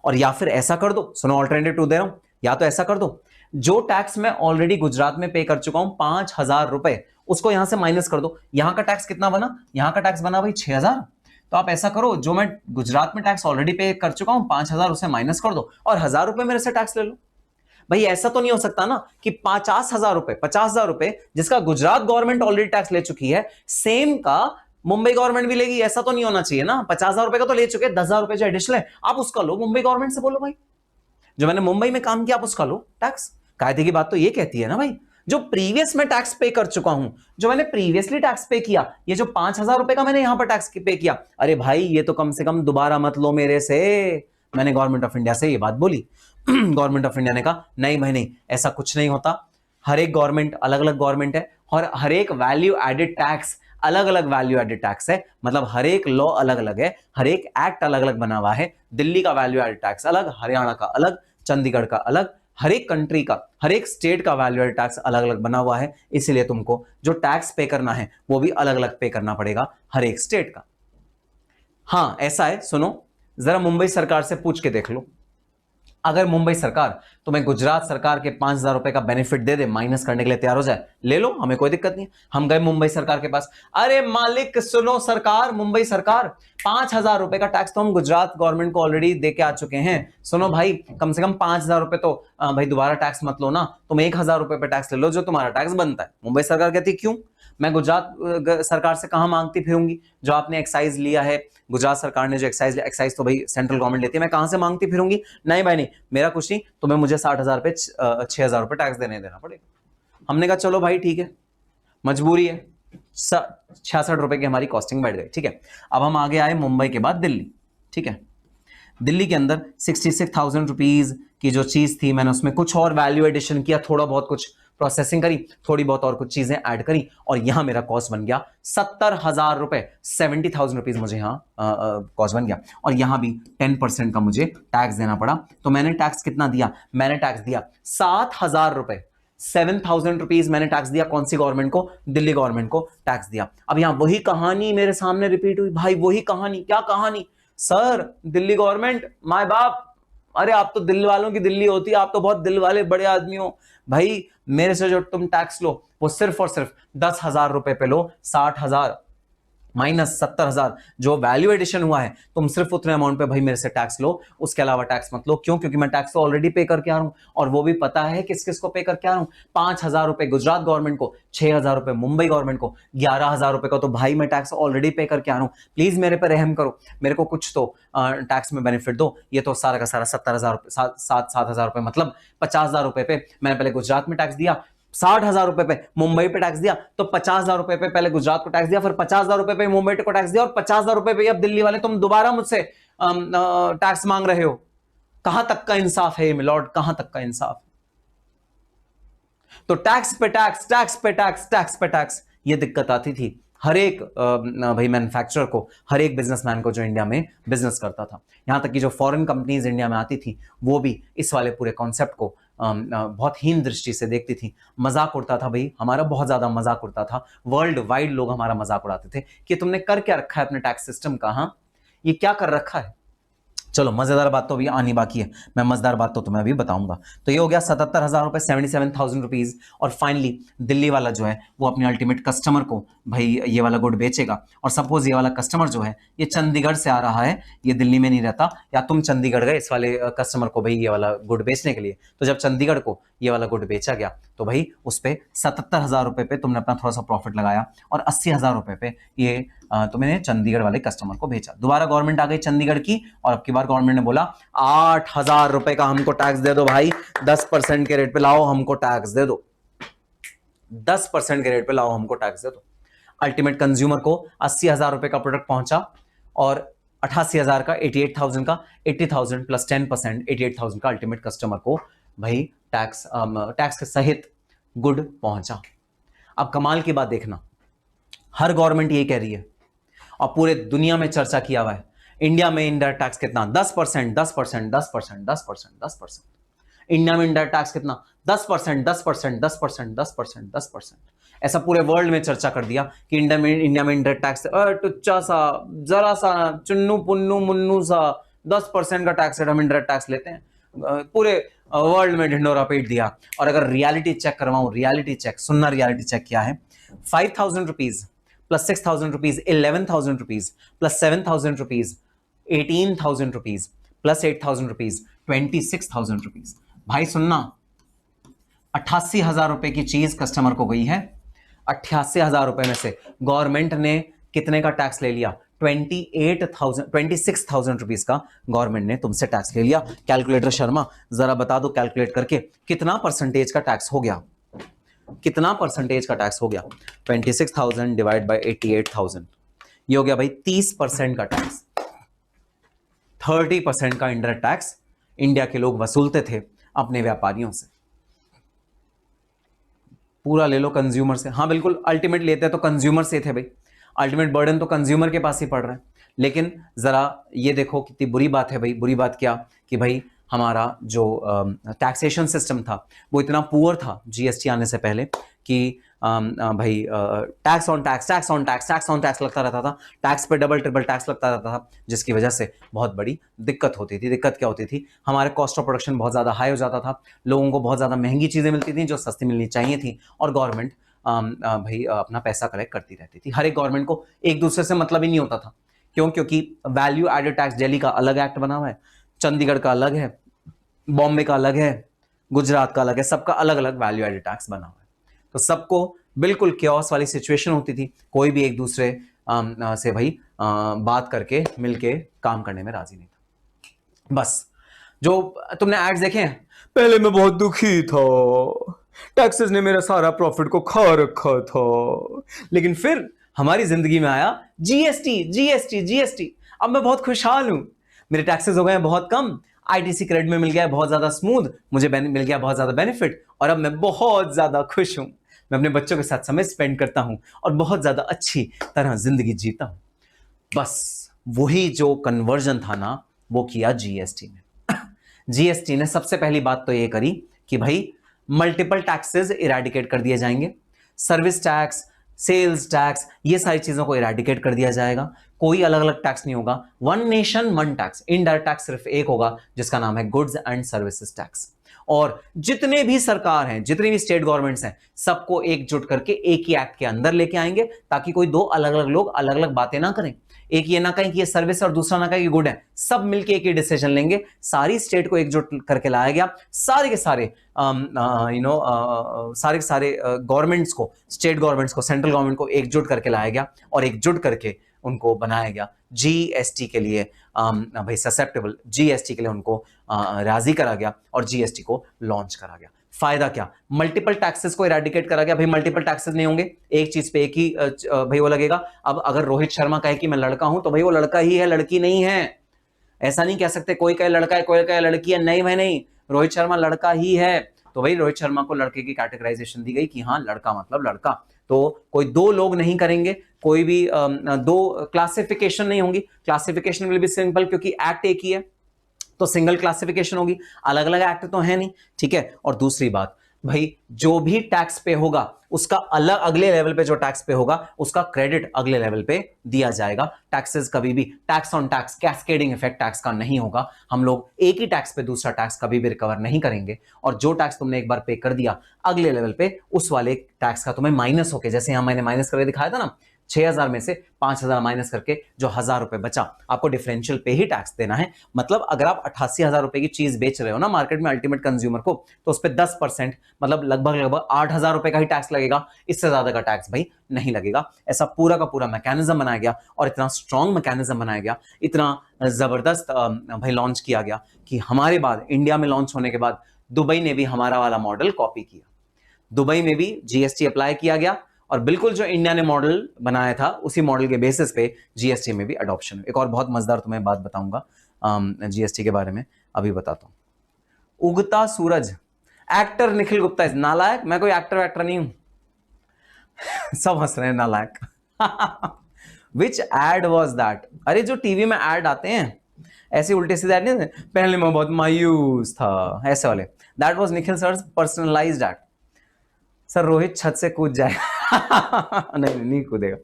Speaker 1: और या फिर ऐसा कर दो, सुनो ऑल्टरनेटिव टू दे रहा हूं, या तो ऐसा कर दो, जो टैक्स मैं ऑलरेडी गुजरात में पे कर चुका हूं 5,000 रुपए, उसको यहां से माइनस कर दो। यहां का टैक्स कितना बना, यहां का टैक्स बना भाई 6,000। तो आप ऐसा करो, जो मैं गुजरात में टैक्स ऑलरेडी पे कर चुका हूं 5,000, उसे माइनस कर दो और 1,000 रुपए मेरे से टैक्स ले लो। भाई ऐसा तो नहीं हो सकता ना कि 50,000 रुपए जिसका गुजरात गवर्नमेंट ऑलरेडी टैक्स ले चुकी है, सेम का मुंबई गवर्नमेंट भी लेगी। ऐसा तो नहीं होना चाहिए ना। 50,000 रुपए का तो ले चुके, 10,000 रुपए जो एडिशनल है आप उसका लो, मुंबई गवर्नमेंट से बोलो भाई जो मैंने मुंबई में काम किया आप उसका लो टैक्स। कायदे की बात तो ये कहती है ना भाई, जो प्रीवियस में टैक्स पे कर चुका हूं, जो मैंने प्रीवियसली टैक्स पे किया, ये जो 5,000 रुपए का मैंने यहां पर टैक्स पे किया, अरे भाई ये तो कम से कम दोबारा मत लो मेरे से। मैंने गवर्नमेंट ऑफ इंडिया से ये बात बोली। गवर्नमेंट ऑफ इंडिया ने कहा नहीं भाई नहीं, ऐसा कुछ नहीं होता। हर एक गवर्नमेंट अलग अलग गवर्नमेंट है और हर एक वैल्यू एडेड टैक्स अलग अलग वैल्यू एडेड टैक्स है, मतलब हर एक लॉ अलग अलग है, हर एक एक्ट अलग अलग बना हुआ है। दिल्ली का वैल्यू एडेड टैक्स अलग, हरियाणा का अलग, चंडीगढ़ का अलग, हर एक कंट्री का, हर एक स्टेट का वैल्यू एडेड टैक्स अलग अलग बना हुआ है। इसलिए तुमको जो टैक्स पे करना है वो भी अलग अलग पे करना पड़ेगा हर एक स्टेट का। हां ऐसा है, सुनो जरा मुंबई सरकार से पूछ के देख लो, अगर मुंबई सरकार तुम्हें गुजरात सरकार के 5,000 रुपए का बेनिफिट दे दे, माइनस करने के लिए तैयार हो जाए, ले लो, हमें कोई दिक्कत नहीं। हम गए मुंबई सरकार के पास, अरे मालिक सुनो सरकार, मुंबई सरकार 5,000 रुपए का टैक्स तो हम गुजरात गवर्नमेंट को ऑलरेडी दे के आ चुके हैं। सुनो भाई कम से कम 5,000 रुपए तो भाई दोबारा टैक्स मत लो ना, तुम 1,000 रुपए पे टैक्स ले लो जो तुम्हारा टैक्स बनता है। मुंबई सरकार कहती क्यों, मैं गुजरात सरकार से कहां मांगती फिरूंगी, जो आपने एक्साइज लिया है, गुजरात सरकार ने जो एक्साइज तो भाई सेंट्रल गवर्नमेंट लेती है, मैं कहां से मांगती फिरूंगी। नहीं भाई नहीं, मेरा कुछ नहीं, तुम्हें मुझे 60,000 पे 6,000 रुपए टैक्स देना पड़ेगा। हमने कहा चलो भाई ठीक है, मजबूरी है। 66 रुपए की हमारी कॉस्टिंग बैठ गई। ठीक है, अब हम आगे आए मुंबई के बाद दिल्ली। ठीक है, दिल्ली के अंदर 66,000 रुपीज की जो चीज थी, मैंने उसमें कुछ और वैल्यू एडिशन किया, थोड़ा बहुत कुछ प्रोसेसिंग करी, थोड़ी बहुत और कुछ चीजें ऐड करी, और यहां मेरा कॉस्ट बन गया 70,000 रुपए, 70,000 रुपीज मुझे यहां कॉस्ट बन गया। और यहां भी 10% का मुझे टैक्स देना पड़ा। तो मैंने टैक्स कितना दिया, मैंने टैक्स दिया 7,000 रुपए, 7,000 रुपीज मैंने टैक्स दिया। कौन सी गवर्नमेंट को, दिल्ली गवर्नमेंट को टैक्स दिया। अब यहां वही कहानी मेरे सामने रिपीट हुई भाई, वही कहानी। क्या कहानी सर, दिल्ली गवर्नमेंट माय बाप, अरे आप तो दिल वालों की दिल्ली होती है, आप तो बहुत दिल वाले बड़े आदमी हो भाई। मेरे से जो तुम टैक्स लो वो सिर्फ और सिर्फ 10,000 रुपए पे लो, 60,000 माइनस 70,000 जो वैल्यू एडिशन हुआ है, तुम सिर्फ उतने अमाउंट पे भाई मेरे से टैक्स लो, उसके अलावा टैक्स मत लो। क्यों, क्योंकि मैं टैक्स तो ऑलरेडी पे करके आ रहा हूं, और वो भी पता है किस किस को पे करके आ रहा हूं। 5,000 रुपए गुजरात गवर्नमेंट को, 6,000 रुपए मुंबई गवर्नमेंट को, 11,000 रुपए का तो भाई मैं टैक्स ऑलरेडी पे करके आ रहा हूं। प्लीज मेरे पे रहम करो, मेरे को कुछ तो टैक्स में बेनिफिट दो। ये तो सारा का सारा 70,000 रुपए, 7,000 रुपए मतलब 50,000 रुपए पे मैंने पहले गुजरात में टैक्स दिया, 60,000 रुपए पे मुंबई पे टैक्स दिया, तो 50,000 रुपए पे पहले गुजरात को टैक्स दिया, फिर 50,000 रुपए पे मुंबई को टैक्स दिया, और 50,000 रुपए पे अब दिल्ली वाले तुम दोबारा मुझसे टैक्स मांग रहे हो। कहां तक का इंसाफ है मिलॉर्ड, कहां तक का इंसाफ। तो टैक्स पे टैक्स, टैक्स पे टैक्स, टैक्स पे टैक्स, ये दिक्कत आती थी हर एक भाई मैन्युफैक्चरर को, हर एक बिजनेसमैन को जो इंडिया में बिजनेस करता था। यहां तक कि जो फॉरेन कंपनीज इंडिया में आती थी वो भी इस वाले पूरे कॉन्सेप्ट को बहुत हीन दृष्टि से देखती थी। मजाक उड़ता था भाई, हमारा बहुत ज्यादा मजाक उड़ता था। वर्ल्ड वाइड लोग हमारा मजाक उड़ाते थे कि तुमने कर क्या रखा है अपने टैक्स सिस्टम का, हाँ ये क्या कर रखा है। चलो मजेदार बात तो अभी आनी बाकी है, मैं मजेदार बात तो तुम्हें अभी बताऊंगा। तो ये हो गया 77,000 रुपए, 77,000 रुपीज। और फाइनली दिल्ली वाला जो है वो अपने अल्टीमेट कस्टमर को भाई ये वाला गुड बेचेगा। और सपोज ये वाला कस्टमर जो है ये चंडीगढ़ से आ रहा है, ये दिल्ली में नहीं रहता, या तुम चंडीगढ़ गए इस वाले कस्टमर को भाई ये वाला गुड बेचने के लिए। तो जब चंडीगढ़ को ये वाला गुड बेचा गया तो भाई उस पर 77,000 रुपए पे तुमने अपना थोड़ा सा प्रॉफिट लगाया, और 80,000 रुपए पे ये तुमने चंडीगढ़ वाले कस्टमर को भेजा। दोबारा गवर्नमेंट आ गई चंडीगढ़ की, और अब की बार गवर्नमेंट ने बोला 8,000 रुपए का हमको टैक्स दे दो भाई, 10% के रेट पे लाओ हमको टैक्स दे दो, 10% के रेट पे लाओ हमको टैक्स दे दो। अल्टीमेट कंज्यूमर को 80,000 रुपए का प्रोडक्ट पहुंचा, और 88,000 का, 88,000 का, 80,000 प्लस 10%, 88,000 का अल्टीमेट कस्टमर को भाई टैक्स के सहित गुड पहुंचा। अब कमाल की बात देखना, हर गवर्नमेंट ये कह रही है और पूरे दुनिया में चर्चा किया हुआ है, इंडिया में इंडायरेक्ट टैक्स कितना, 10%, 10%, 10%, 10%, 10%। इंडिया में इंडायरेक्ट टैक्स कितना, 10%, 10%, 10%, 10%, 10%। ऐसा पूरे वर्ल्ड में चर्चा कर दिया कि इंडिया में इंडायरेक्ट टैक्स टुच्चा सा, जरा सा, चुन्नू पुन्नू मुन्नू सा 10% का टैक्स रेट हम इंडायरेक्ट टैक्स लेते हैं, पूरे वर्ल्ड में ढिंडोरा पीट दिया। और अगर रियलिटी चेक करवाऊं, रियलिटी चेक सुनना, रियलिटी चेक क्या है, 5,000 rupees plus 6,000 rupees 11,000 rupees plus 7,000 rupees 18,000 rupees plus 8,000 rupees 26,000 rupees. भाई सुनना, 88,000 रुपए की चीज कस्टमर को गई है, 88,000 रुपए में से गवर्नमेंट ने कितने का टैक्स ले लिया, 26,000 रुपीज का गवर्नमेंट ने तुमसे टैक्स ले लिया। कैलकुलेटर शर्मा जरा बता दो कैलकुलेट करके कितना परसेंटेज का टैक्स हो गया, कितना परसेंटेज का टैक्स हो गया। 26,000 डिवाइड बाय 88,000, ये हो गया भाई 30% का टैक्स। 30% का इंडायरेक्ट टैक्स इंडिया के लोग वसूलते थे अपने व्यापारियों से। पूरा ले लो कंज्यूमर से, हाँ बिल्कुल, अल्टीमेट लेते हैं तो कंज्यूमर से थे भाई, अल्टीमेट बर्डन तो कंज्यूमर के पास ही पड़ रहा है। लेकिन जरा ये देखो कितनी बुरी बात है भाई, बुरी बात क्या कि भाई हमारा जो टैक्सेशन सिस्टम था वो इतना पुअर था जीएसटी आने से पहले कि भाई tax on tax, tax on tax, tax on tax लगता रहता था, टैक्स पे डबल ट्रिपल टैक्स लगता रहता था, जिसकी वजह से बहुत बड़ी दिक्कत होती थी। दिक्कत क्या होती थी, हमारे कॉस्ट ऑफ प्रोडक्शन बहुत ज़्यादा हाई हो जाता था, लोगों को बहुत ज़्यादा महंगी चीज़ें मिलती थी जो सस्ती मिलनी चाहिए थी, और गवर्नमेंट भाई अपना पैसा कलेक्ट करती रहती थी। हर एक गवर्नमेंट को एक दूसरे से मतलब ही नहीं होता था। क्यों? क्योंकि वैल्यू एडेड टैक्स दिल्ली का अलग एक्ट बना हुआ है, चंडीगढ़ का अलग है, बॉम्बे का अलग है, गुजरात का अलग है, सबका अलग अलग वैल्यू एडेड टैक्स बना हुआ है। तो सबको बिल्कुल क्योस वाली सिचुएशन होती थी, कोई भी एक दूसरे से भाई बात करके मिलके काम करने में राजी नहीं था। बस जो तुमने एड्स देखे हैं, पहले मैं बहुत दुखी था, टैक्सेस ने मेरा सारा प्रॉफिट को खा रखा था, लेकिन फिर हमारी जिंदगी में आया जीएसटी, जीएसटी, जीएसटी, अब मैं बहुत खुशहाल हूं, मेरे टैक्सेस हो गए हैं बहुत कम, आईटीसी क्रेडिट में मिल गया है बहुत ज्यादा स्मूथ, मुझे मिल गया बहुत ज्यादा बेनिफिट, और अब मैं बहुत ज्यादा खुश हूं, मैं अपने बच्चों के साथ समय स्पेंड करता हूं और बहुत ज्यादा अच्छी तरह जिंदगी जीता हूं। बस वही जो कन्वर्जन था ना, वो किया जीएसटी ने। जीएसटी ने सबसे पहली बात तो ये करी कि भाई मल्टीपल टैक्सेस इरेडिकेट कर दिए जाएंगे, सर्विस टैक्स, सेल्स टैक्स, ये सारी चीजों को इरेडिकेट कर दिया जाएगा, कोई अलग अलग टैक्स नहीं होगा, one nation one tax, indirect tax सिर्फ एक होगा जिसका नाम है गुड्स एंड सर्विसेज टैक्स। और जितने भी सरकार हैं, जितने भी स्टेट गवर्नमेंट्स हैं, सबको एकजुट करके एक ही एक्ट के अंदर लेके आएंगे, ताकि कोई दो अलग अलग लोग अलग अलग बातें ना करें, एक ये ना कहें कि ये सर्विस और दूसरा ना कहें कि गुड है, सब मिलके एक ही डिसीजन लेंगे। सारी स्टेट को एकजुट करके लाया गया, सारे के सारे सारे के सारे गवर्नमेंट्स को, स्टेट गवर्नमेंट्स को, सेंट्रल गवर्नमेंट को एकजुट करके लाया गया, और एकजुट करके उनको बनाया गया जीएसटी के लिए, भाई ससेप्टेबल जीएसटी के लिए उनको राजी करा गया और जीएसटी को लॉन्च करा गया। फायदा क्या? मल्टीपल टैक्सेस को इरेडिकेट करा गया। भाई मल्टीपल टैक्सेस नहीं होंगे, एक चीज पे एक ही भाई वो लगेगा। अब अगर रोहित शर्मा कहे कि मैं लड़का हूं, तो भाई वो लड़का ही है, लड़की नहीं है। ऐसा नहीं कह सकते कोई कहे लड़का है, कोई कहे लड़की है, नहीं भाई नहीं, रोहित शर्मा लड़का ही है। तो भाई रोहित शर्मा को लड़के की कैटेगराइजेशन दी गई कि हाँ लड़का मतलब लड़का। तो कोई दो लोग नहीं करेंगे, कोई भी दो क्लासिफिकेशन नहीं होंगी, क्लासिफिकेशन विल बी सिंपल, क्योंकि एक्ट एक ही है तो सिंगल क्लासिफिकेशन होगी, अलग अलग एक्ट तो है नहीं, ठीक है। और दूसरी बात भाई, जो भी टैक्स पे होगा उसका अलग, अगले लेवल पे जो टैक्स पे होगा उसका क्रेडिट अगले लेवल पे दिया जाएगा। टैक्सेस कभी भी tax on tax, cascading effect tax का नहीं होगा। हम लोग एक ही टैक्स पे दूसरा टैक्स कभी भी रिकवर नहीं करेंगे, और जो टैक्स तुमने एक बार पे कर दिया अगले लेवल पे, उस वाले टैक्स का तुम्हें माइनस होके, जैसे यहां मैंने माइनस करके दिखाया था ना, 6,000 में से 5,000 माइनस करके जो 1,000 रुपए बचा, आपको डिफरेंशियल पे ही टैक्स देना है। मतलब अगर आप 88,000 रुपए की चीज बेच रहे हो ना मार्केट में अल्टीमेट कंज्यूमर को, तो उस पर 10%, मतलब लगभग 8,000 रुपए का ही टैक्स लगेगा, इससे ज्यादा का टैक्स भाई नहीं लगेगा। ऐसा पूरा का पूरा मैकेनिज्म बनाया गया, और इतना स्ट्रॉन्ग मैकेनिज्म बनाया गया, इतना जबरदस्त भाई लॉन्च किया गया कि हमारे बाद, इंडिया में लॉन्च होने के बाद, दुबई ने भी हमारा वाला मॉडल कॉपी किया। दुबई में भी जीएसटी अप्लाई किया गया, और बिल्कुल जो इंडिया ने मॉडल बनाया था उसी मॉडल के बेसिस पे जीएसटी में भी अडॉप्शन। एक और बहुत मजेदार तुम्हें बात बताऊंगा जीएसटी के बारे में, अभी बताता हूं। उगता सूरज, एक्टर निखिल गुप्ता इज नालायक। मैं कोई एक्टर नहीं हूं। सब हंस रहे हैं, नालायक। Which ad was that? अरे जो टीवी में एड आते हैं ऐसे उल्टे सीधे एड नहीं, पहले मैं बहुत मायूस था, ऐसे वाले, that was Nikhil sir personalised ad. Sir Rohit छत से कूद जाए। नहीं नहीं कूदेगा,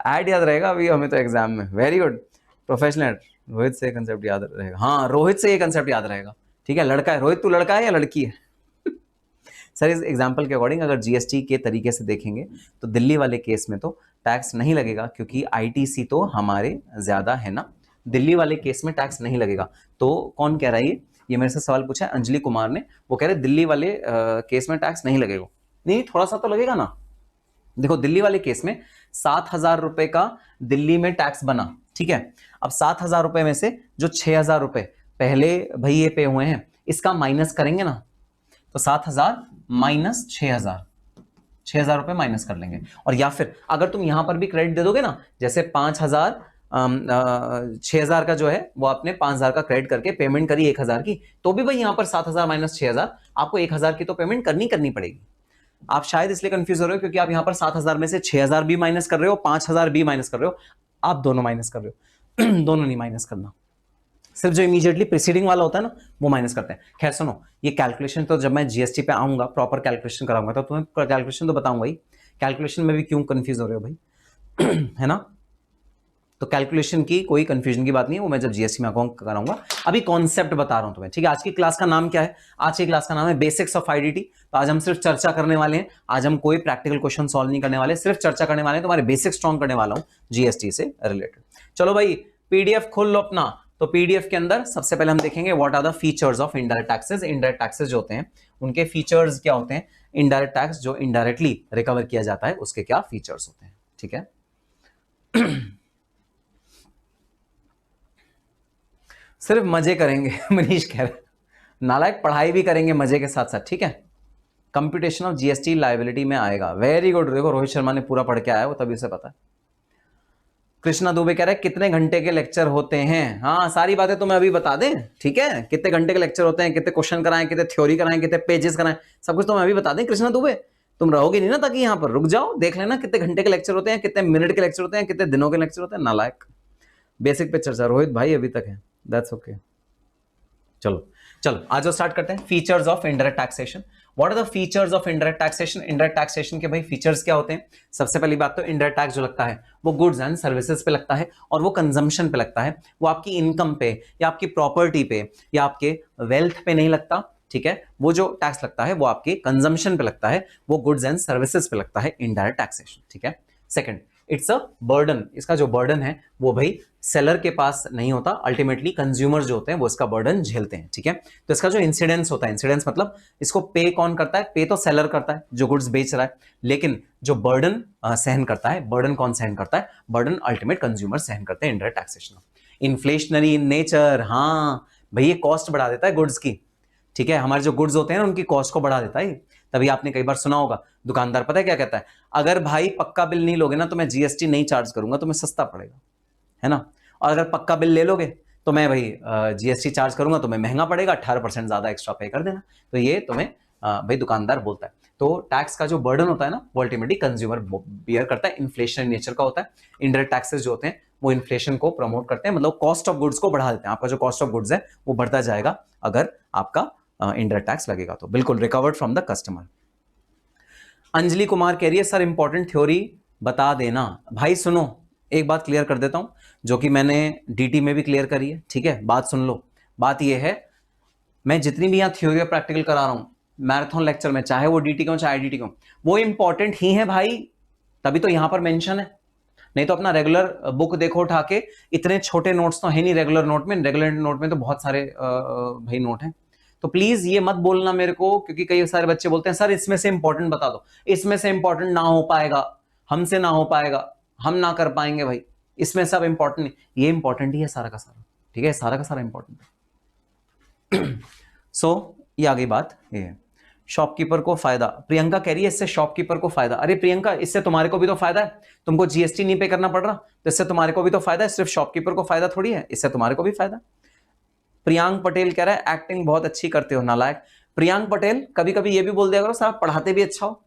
Speaker 1: ऐड याद रहेगा अभी हमें तो एग्जाम में। Very good professional. रोहित से कंसेप्ट याद रहेगा, हाँ रोहित से ये कंसेप्ट याद रहेगा। ठीक है, लड़का है रोहित, तू लड़का है या लड़की है? सर इस एग्जाम्पल के अकॉर्डिंग अगर जीएसटी के तरीके से देखेंगे तो दिल्ली वाले केस में तो टैक्स नहीं लगेगा, क्योंकि आईटीसी तो हमारे ज्यादा है ना, दिल्ली वाले केस में टैक्स नहीं लगेगा। तो कौन कह रहा है ये मेरे से सवाल पूछा है अंजलि कुमार ने, वो कह रहे दिल्ली वाले केस में टैक्स नहीं लगेगा। नहीं थोड़ा सा तो लगेगा ना। देखो दिल्ली वाले केस में 7,000 रुपए का दिल्ली में टैक्स बना, ठीक है। अब 7,000 रुपए में से जो 6,000 रुपए पहले भाई ये पे हुए हैं, इसका माइनस करेंगे ना, तो 7,000 माइनस 6,000, 6,000 रुपए माइनस कर लेंगे। और या फिर अगर तुम यहां पर भी क्रेडिट दे दोगे ना, जैसे 5,000 6,000 का जो है वो आपने 5,000 का क्रेडिट करके पेमेंट करी 1,000 की, तो भी भाई यहां पर 7,000 माइनस 6,000 आपको 1,000 की तो पेमेंट करनी पड़ेगी। आप शायद इसलिए कंफ्यूज हो रहे हो क्योंकि आप यहां पर 7,000 में से 6,000 भी माइनस कर रहे हो, 5,000 भी माइनस कर रहे हो, आप दोनों माइनस कर रहे हो। दोनों नहीं माइनस करना, सिर्फ जो इमीडिएटली प्रीसीडिंग वाला होता है ना वो माइनस करते हैं। खैर सुनो, ये कैलकुलेशन तो जब मैं जीएसटी पे आऊंगा प्रॉपर कैलकुलेशन कराऊंगा तो तुम्हें कैलकुलेशन तो बताऊंगा ही। कैलकुलेशन में भी क्यों कंफ्यूज हो रहे हो भाई? है ना, तो कैलकुलेशन की कोई कंफ्यूजन की बात नहीं है, वो मैं जब जीएसटी में अकाउंट कराऊंगा। अभी कॉन्सेप्ट बता रहा हूं तुम्हें, ठीक है। आज की क्लास का नाम क्या है? आज की क्लास का नाम है बेसिक्स ऑफ आईडीटी। तो आज हम सिर्फ चर्चा करने वाले हैं, आज हम कोई प्रैक्टिकल क्वेश्चन सॉल्व नहीं करने वाले, सिर्फ चर्चा करने वाले हैं, तुम्हारे बेसिक स्ट्रॉन्ग करने वाला हूं जीएसटी से रिलेटेड। चलो भाई पीडीएफ खोल लो अपना। तो पीडीएफ के अंदर सबसे पहले हम देखेंगे what are the features of indirect taxes. Indirect taxes जो होते हैं उनके फीचर्स क्या होते हैं, इनडायरेक्ट टैक्स जो इनडायरेक्टली रिकवर किया जाता है उसके क्या फीचर्स होते हैं, ठीक है। सिर्फ मजे करेंगे मनीष कह रहा है, नालायक पढ़ाई भी करेंगे मजे के साथ साथ, ठीक है। कंप्यूटेशन ऑफ जीएसटी लायबिलिटी में आएगा। वेरी गुड, देखो रोहित शर्मा ने पूरा पढ़ के आया, वो तभी से पता है। कृष्णा दुबे कह रहा है कितने घंटे के लेक्चर होते हैं? हाँ सारी बातें तुम्हें अभी बता दें, ठीक है। कितने घंटे के लेक्चर होते हैं, कितने क्वेश्चन कराएं, कितने थ्योरी कराएं, कितने पेजेस कराएं, सब कुछ तुम्हें अभी बता दें कृष्णा दुबे। तुम रहोगे नहीं ना, ताकि यहाँ पर रुक जाओ, देख लेना कितने घंटे के लेक्चर होते हैं, कितने मिनट के लेक्चर होते हैं, कितने दिनों के लेक्चर होते हैं। नालायक, बेसिक पे चर्चा रोहित भाई अभी तक है, दैट्स ओके। चलो चलो आज स्टार्ट करते हैं। Features of indirect taxation. What are the features of indirect taxation? Indirect taxation के भाई फीचर्स क्या होते हैं? सबसे पहली बात तो इनडायरेक्ट टैक्स जो लगता है वो गुड्स एंड सर्विसेज पे लगता है, और वो कंजम्पशन पे लगता है, वो आपकी इनकम पे या आपकी प्रॉपर्टी पे या आपके वेल्थ पे नहीं लगता, ठीक है। वो जो टैक्स लगता है वो आपके कंजम्पशन पे लगता है, वो गुड्स एंड सर्विसेज पे लगता है इनडायरेक्ट टैक्सेशन, ठीक है। Second, it's a burden. इसका जो बर्डन है वो भाई सेलर के पास नहीं होता, अल्टीमेटली कंज्यूमर जो होते हैं वो इसका बर्डन झेलते हैं, ठीक है। तो इसका जो इंसिडेंस होता है, इंसिडेंस मतलब इसको पे कौन करता है? पे तो सेलर करता है जो गुड्स बेच रहा है, लेकिन जो बर्डन सहन करता है, बर्डन कौन सहन करता है? बर्डन अल्टीमेट कंज्यूमर सहन करते हैं indirect taxation. Inflationary in nature, हाँ भाई ये कॉस्ट बढ़ा देता है गुड्स की, ठीक है। हमारे जो गुड्स होते हैं ना उनकी कॉस्ट को बढ़ा देता है। तभी आपने कई बार सुना होगा दुकानदार पता है क्या कहता है, अगर भाई पक्का बिल नहीं लोगे ना तो मैं जीएसटी नहीं चार्ज करूंगा, तुम्हें सस्ता पड़ेगा, है ना। और अगर पक्का बिल ले लोगे तो मैं भाई जीएसटी चार्ज करूंगा, तुम्हें महंगा पड़ेगा, 18% ज्यादा एक्स्ट्रा पे कर देना। तो ये तुम्हें भाई दुकानदार बोलता है। तो टैक्स का जो बर्डन होता है ना वो अल्टीमेटली कंज्यूमर बियर करता है, इन्फ्लेशन नेचर का होता है। इनडायरेक्ट टैक्सेस जो होते हैं वो इन्फ्लेशन को प्रमोट करते हैं, मतलब कॉस्ट ऑफ गुड्स को बढ़ा देते हैं। आपका जो कॉस्ट ऑफ गुड्स है वो बढ़ता जाएगा अगर आपका इनडायरेक्ट टैक्स लगेगा तो। बिल्कुल recovered from the customer. Anjali Kumar कह रही है सर इंपॉर्टेंट थ्योरी बता देना। भाई सुनो एक बात क्लियर कर देता हूं जो कि मैंने डीटी में भी क्लियर करी है, ठीक है। बात सुन लो, बात यह है मैं जितनी भी यहां थ्योरी और प्रैक्टिकल करा रहा हूं मैराथन लेक्चर में, चाहे वो डीटी का चाहे आईडीटी का, वो इंपॉर्टेंट ही है भाई, तभी तो यहां पर मेंशन है। नहीं तो अपना रेगुलर बुक देखो उठा के, इतने छोटे नोट्स तो है नहीं रेगुलर नोट में, रेगुलर नोट में तो बहुत सारे भाई नोट हैं। तो प्लीज ये मत बोलना मेरे को, क्योंकि कई सारे बच्चे बोलते हैं सर इसमें से इंपॉर्टेंट बता दो, इसमें से इंपॉर्टेंट ना हो पाएगा, हमसे ना हो पाएगा, हम ना कर पाएंगे भाई, इसमें सब इंपॉर्टेंट। ये इंपॉर्टेंट ही है सारा का सारा, ठीक है, सारा का सारा इंपॉर्टेंट है। सो ये आ गई बात, ये है शॉपकीपर को फायदा। प्रियंका कह रही है इससे शॉपकीपर को फायदा। अरे प्रियंका इससे तुम्हारे को भी तो फायदा है, तुमको जीएसटी नहीं पे करना पड़ रहा, तो इससे तुम्हारे को भी तो फायदा है, सिर्फ शॉपकीपर को फायदा थोड़ी है, इससे तुम्हारे को भी फायदा। प्रियांक पटेल कह रहा है एक्टिंग बहुत अच्छी करते हो। नालायक प्रियांक पटेल, कभी कभी ये भी बोल दिया करो सर आप पढ़ाते भी अच्छा हो,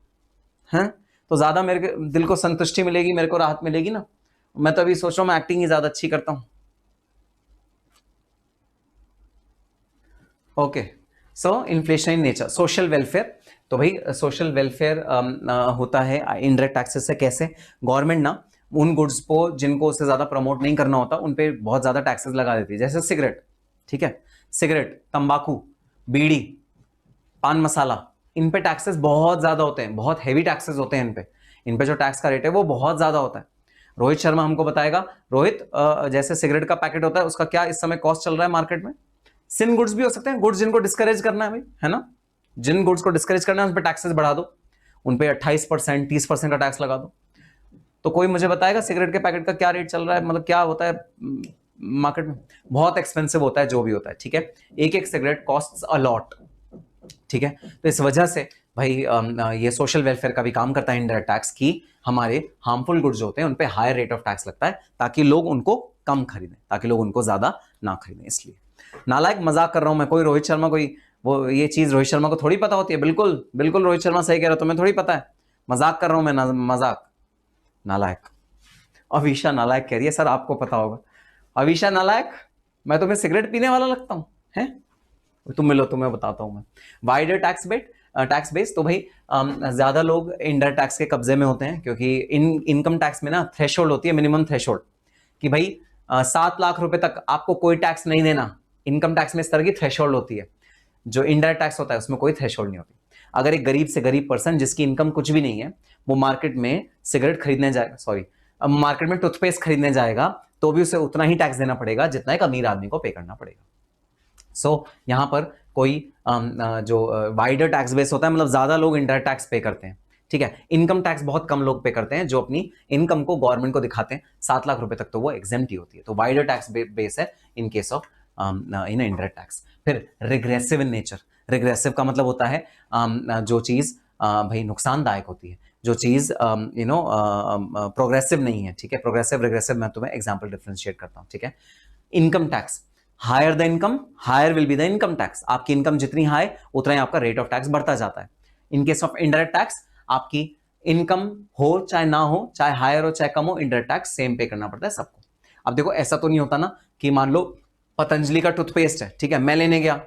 Speaker 1: हैं तो ज्यादा मेरे दिल को संतुष्टि मिलेगी, मेरे को राहत मिलेगी ना। मैं तो अभी सोच रहा हूं मैं एक्टिंग ही ज्यादा अच्छी करता हूं। Okay, so inflation in nature, social welfare. तो भाई सोशल वेलफेयर होता है इनडायरेक्ट टैक्सेस से। कैसे? गवर्नमेंट ना उन गुड्स को जिनको उससे ज्यादा प्रमोट नहीं करना होता उन पे बहुत ज्यादा टैक्सेस लगा देती है। जैसे सिगरेट, ठीक है, सिगरेट, तंबाकू, बीड़ी, पान मसाला, इन पे टैक्सेस बहुत ज्यादा होते हैं, बहुत हैवी टैक्सेस होते हैं इन पे जो टैक्स का रेट है वो बहुत ज्यादा होता है। रोहित शर्मा हमको बताएगा। रोहित, जैसे सिगरेट का पैकेट होता है उसका क्या इस समय कॉस्ट चल रहा है मार्केट में? सिन गुड्स भी हो सकते हैं, गुड्स जिनको डिस्करेज करना है भाई, है ना, जिन गुड्स को डिस्करेज करना है उन पे टैक्सेस बढ़ा दो, उन पे 28% 30% का टैक्स लगा दो। तो कोई मुझे बताएगा सिगरेट के पैकेट का क्या रेट चल रहा है, मतलब क्या होता है मार्केट में? बहुत एक्सपेंसिव होता है जो भी होता है, ठीक है, एक एक सिगरेट कॉस्ट्स अ लॉट, ठीक है। तो इस वजह से भाई ये सोशल वेलफेयर का भी काम करता है इनडायरेक्ट टैक्स की, हमारे हार्मफुल गुड्स जो होते हैं उन पे हायर रेट ऑफ टैक्स लगता है ताकि लोग उनको कम खरीदें, ताकि लोग उनको ज्यादा ना खरीदें। इसलिए नालायक मजाक कर रहा हूं मैं, कोई रोहित शर्मा कोई वो ये चीज रोहित शर्मा को थोड़ी पता होती है। बिल्कुल बिल्कुल रोहित शर्मा सही कह रहा है, तुम्हें थोड़ी पता है, मजाक कर रहा हूं मैं, मजाक। नालायक। अविशा नालायक कह रही है, सर आपको पता होगा। अविशा नालायक, मैं तुम्हें सिगरेट पीने वाला लगता हूं? है? तुम मिलो, तुम्हें बताता हूं मैं। वाइडर टैक्स बेस, तो भाई ज्यादा लोग इनडायरेक्ट टैक्स के कब्जे में होते हैं क्योंकि इनकम टैक्स में ना थ्रेशोल्ड होती है, मिनिमम थ्रेशोल्ड, कि भाई 7 लाख रुपए तक आपको कोई टैक्स नहीं देना। इनकम टैक्स में इस तरह की थ्रेशोल्ड होती है। जो इनडायरेक्ट टैक्स होता है उसमें कोई थ्रेशोल्ड नहीं होती। अगर एक गरीब से गरीब पर्सन जिसकी इनकम कुछ भी नहीं है वो मार्केट में सिगरेट खरीदने जाएगा, सॉरी, मार्केट में टूथपेस्ट खरीदने जाएगा तो भी उसे उतना ही टैक्स देना पड़ेगा जितना एक अमीर आदमी को पे करना पड़ेगा। सो यहां पर कोई जो वाइडर टैक्स बेस होता है, मतलब ज्यादा लोग इनडायरेक्ट टैक्स पे करते हैं, ठीक है। इनकम टैक्स बहुत कम लोग पे करते हैं जो अपनी इनकम को गवर्नमेंट को दिखाते हैं। 7 लाख रुपए तक तो वो एग्जेम्प्ट ही होती है। तो वाइडर टैक्स बेस है in case of in indirect tax. फिर रिग्रेसिव इन नेचर। रिग्रेसिव का मतलब होता है जो चीज भाई नुकसानदायक होती है, जो चीज प्रोग्रेसिव नहीं है, ठीक है। प्रोग्रेसिव रिग्रेसिव मैं तुम्हें एग्जाम्पल डिफरेंशिएट करता हूं, ठीक है। Income tax, higher the income higher will be the income tax. आपकी इनकम जितनी हाई उतना ही आपका रेट ऑफ टैक्स बढ़ता जाता है। In case of indirect tax, आपकी इनकम हो चाहे ना हो, चाहे हायर हो चाहे कम हो, इनडायरेक्ट टैक्स सेम पे करना पड़ता है सबको। अब देखो ऐसा तो नहीं होता ना कि मान लो पतंजलि का टूथपेस्ट है, ठीक है, मैं लेने गया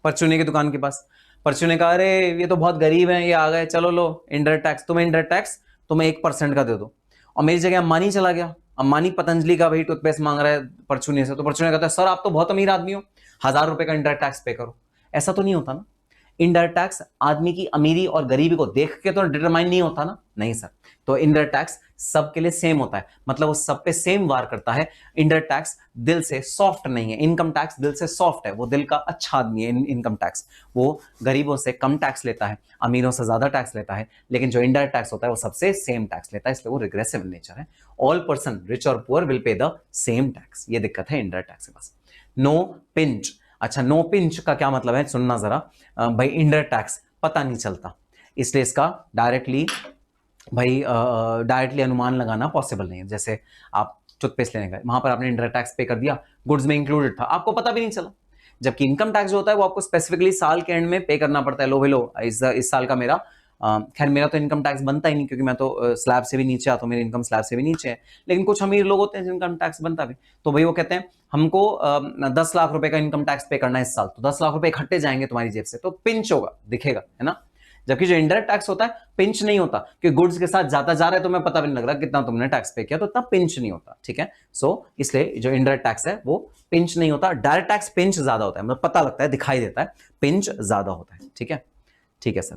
Speaker 1: परचूने की दुकान के पास, परचू ने कहा अरे ये तो बहुत गरीब है, ये आ गए, चलो लो इनडायरेक्ट टैक्स, तुम्हें इनडायरेक्ट टैक्स तुम्हें 1% का दे दो। और मेरी जगह अंबानी चला गया, अंबानी पतंजलि का भाई टूथपेस्ट मांग रहा है परचूने से, तो परचूने कहता है सर आप तो बहुत अमीर आदमी हो, 1000 रुपए का इनडायरेक्ट टैक्स पे करो। ऐसा तो नहीं होता ना। इनडायरेक्ट टैक्स आदमी की अमीरी और गरीबी को देख के तो डिटरमाइन नहीं होता ना, नहीं सर। तो इनडायरेक्ट टैक्स सबके लिए सेम होता है, मतलब वो सब पे सेम वार करता है। इनडायरेक्ट टैक्स दिल से सॉफ्ट नहीं है, इनकम टैक्स दिल से सॉफ्ट है, वो दिल का अच्छा आदमी है। इनकम टैक्स वो गरीबों से कम टैक्स लेता है, अमीरों से ज्यादा टैक्स लेता है, लेकिन जो इनडायरेक्ट टैक्स होता है वो सबसे सेम टैक्स लेता है, इसलिए वो रिग्रेसिव नेचर है। ऑल पर्सन रिच और poor will pay the same tax. ये दिक्कत है इनडायरेक्ट टैक्स के पास। No pinch. अच्छा, नो पिंच का क्या मतलब है, सुनना जरा भाई। इनडायरेक्ट टैक्स पता नहीं चलता, इसलिए इसका डायरेक्टली अनुमान लगाना पॉसिबल नहीं है। जैसे आप टूथपेस्ट लेने गए, वहां पर आपने इनडायरेक्ट टैक्स पे कर दिया, गुड्स में इंक्लूडेड था, आपको पता भी नहीं चला। जबकि इनकम टैक्स जो होता है वो आपको स्पेसिफिकली साल के एंड में पे करना पड़ता है। लो भाई लो, इस साल का मेरा, खैर मेरा तो इनकम टैक्स बनता ही नहीं क्योंकि मैं तो स्लैब से भी नीचे आता हूं, मेरी इनकम स्लैब से भी नीचे है। लेकिन कुछ अमीर लोग होते हैं जिनका इनकम टैक्स बनता भी, तो भाई वो कहते हैं हमको 10 लाख रुपए का इनकम टैक्स पे करना है इस साल, तो 10 लाख रुपए इकट्ठे जाएंगे तुम्हारी जेब से, तो पिंच होगा, दिखेगा, है ना। जबकि जो इनडायरेक्ट टैक्स होता है पिंच नहीं होता, कि गुड्स के साथ जाता जा रहा है तो मैं पता भी नहीं लग रहा कितना तुमने टैक्स पे किया, तो इतना पिंच नहीं होता, ठीक है। सो इसलिए जो इनडायरेक्ट टैक्स है वो पिंच नहीं होता। डायरेक्ट टैक्स पिंच ज्यादा होता है, मतलब पता लगता है, दिखाई देता है, पिंच ज्यादा होता है, ठीक है। ठीक है सर।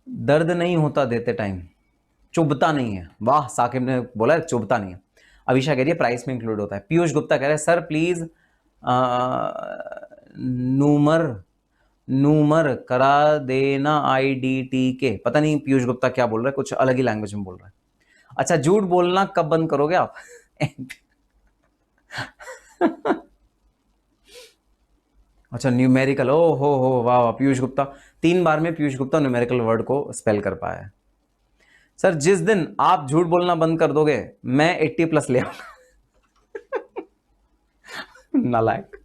Speaker 1: दर्द नहीं होता देते टाइम, चुभता नहीं है। वाह, साकिब ने बोला है चुभता नहीं है। अभिषा कह रही है प्राइस में इंक्लूड होता है। पीयूष गुप्ता कह रहे हैं सर प्लीज नूमर करा देना आईडीटी के। पता नहीं पीयूष गुप्ता क्या बोल रहा है, कुछ अलग ही लैंग्वेज में बोल रहा है। अच्छा, झूठ बोलना कब बंद करोगे आप? अच्छा, न्यूमेरिकल, ओ हो वाह वाह, पीयूष गुप्ता 3 बार में पीयूष गुप्ता न्यूमेरिकल वर्ड को स्पेल कर पाया है। सर जिस दिन आप झूठ बोलना बंद कर दोगे मैं 80+ ले आऊंगा। नालायक।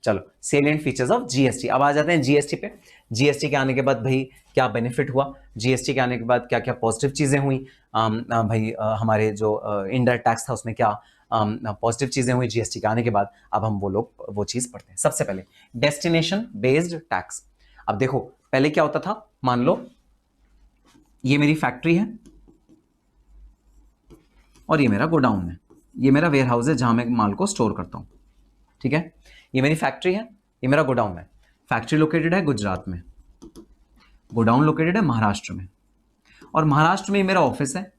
Speaker 1: चलो, सेलिएंट फीचर्स ऑफ जीएसटी। अब आ जाते हैं जीएसटी पे। जीएसटी के आने के बाद भाई क्या बेनिफिट हुआ, जीएसटी के आने के बाद क्या क्या पॉजिटिव चीजें हुई, भाई हमारे जो इनडायरेक्ट टैक्स था उसमें क्या पॉजिटिव चीजें हुई जीएसटी के आने के बाद। अब हम वो चीज पढ़ते हैं। सबसे पहले डेस्टिनेशन बेस्ड टैक्स। अब देखो पहले क्या होता था, मान लो ये मेरी फैक्ट्री है और ये मेरा गोडाउन है, ये मेरा वेयर हाउस है जहां मैं माल को स्टोर करता हूं, ठीक है। ये मेरी फैक्ट्री है, ये मेरा गोडाउन है। फैक्ट्री लोकेटेड है गुजरात में, गोडाउन लोकेटेड है महाराष्ट्र में, और महाराष्ट्र में मेरा ऑफिस है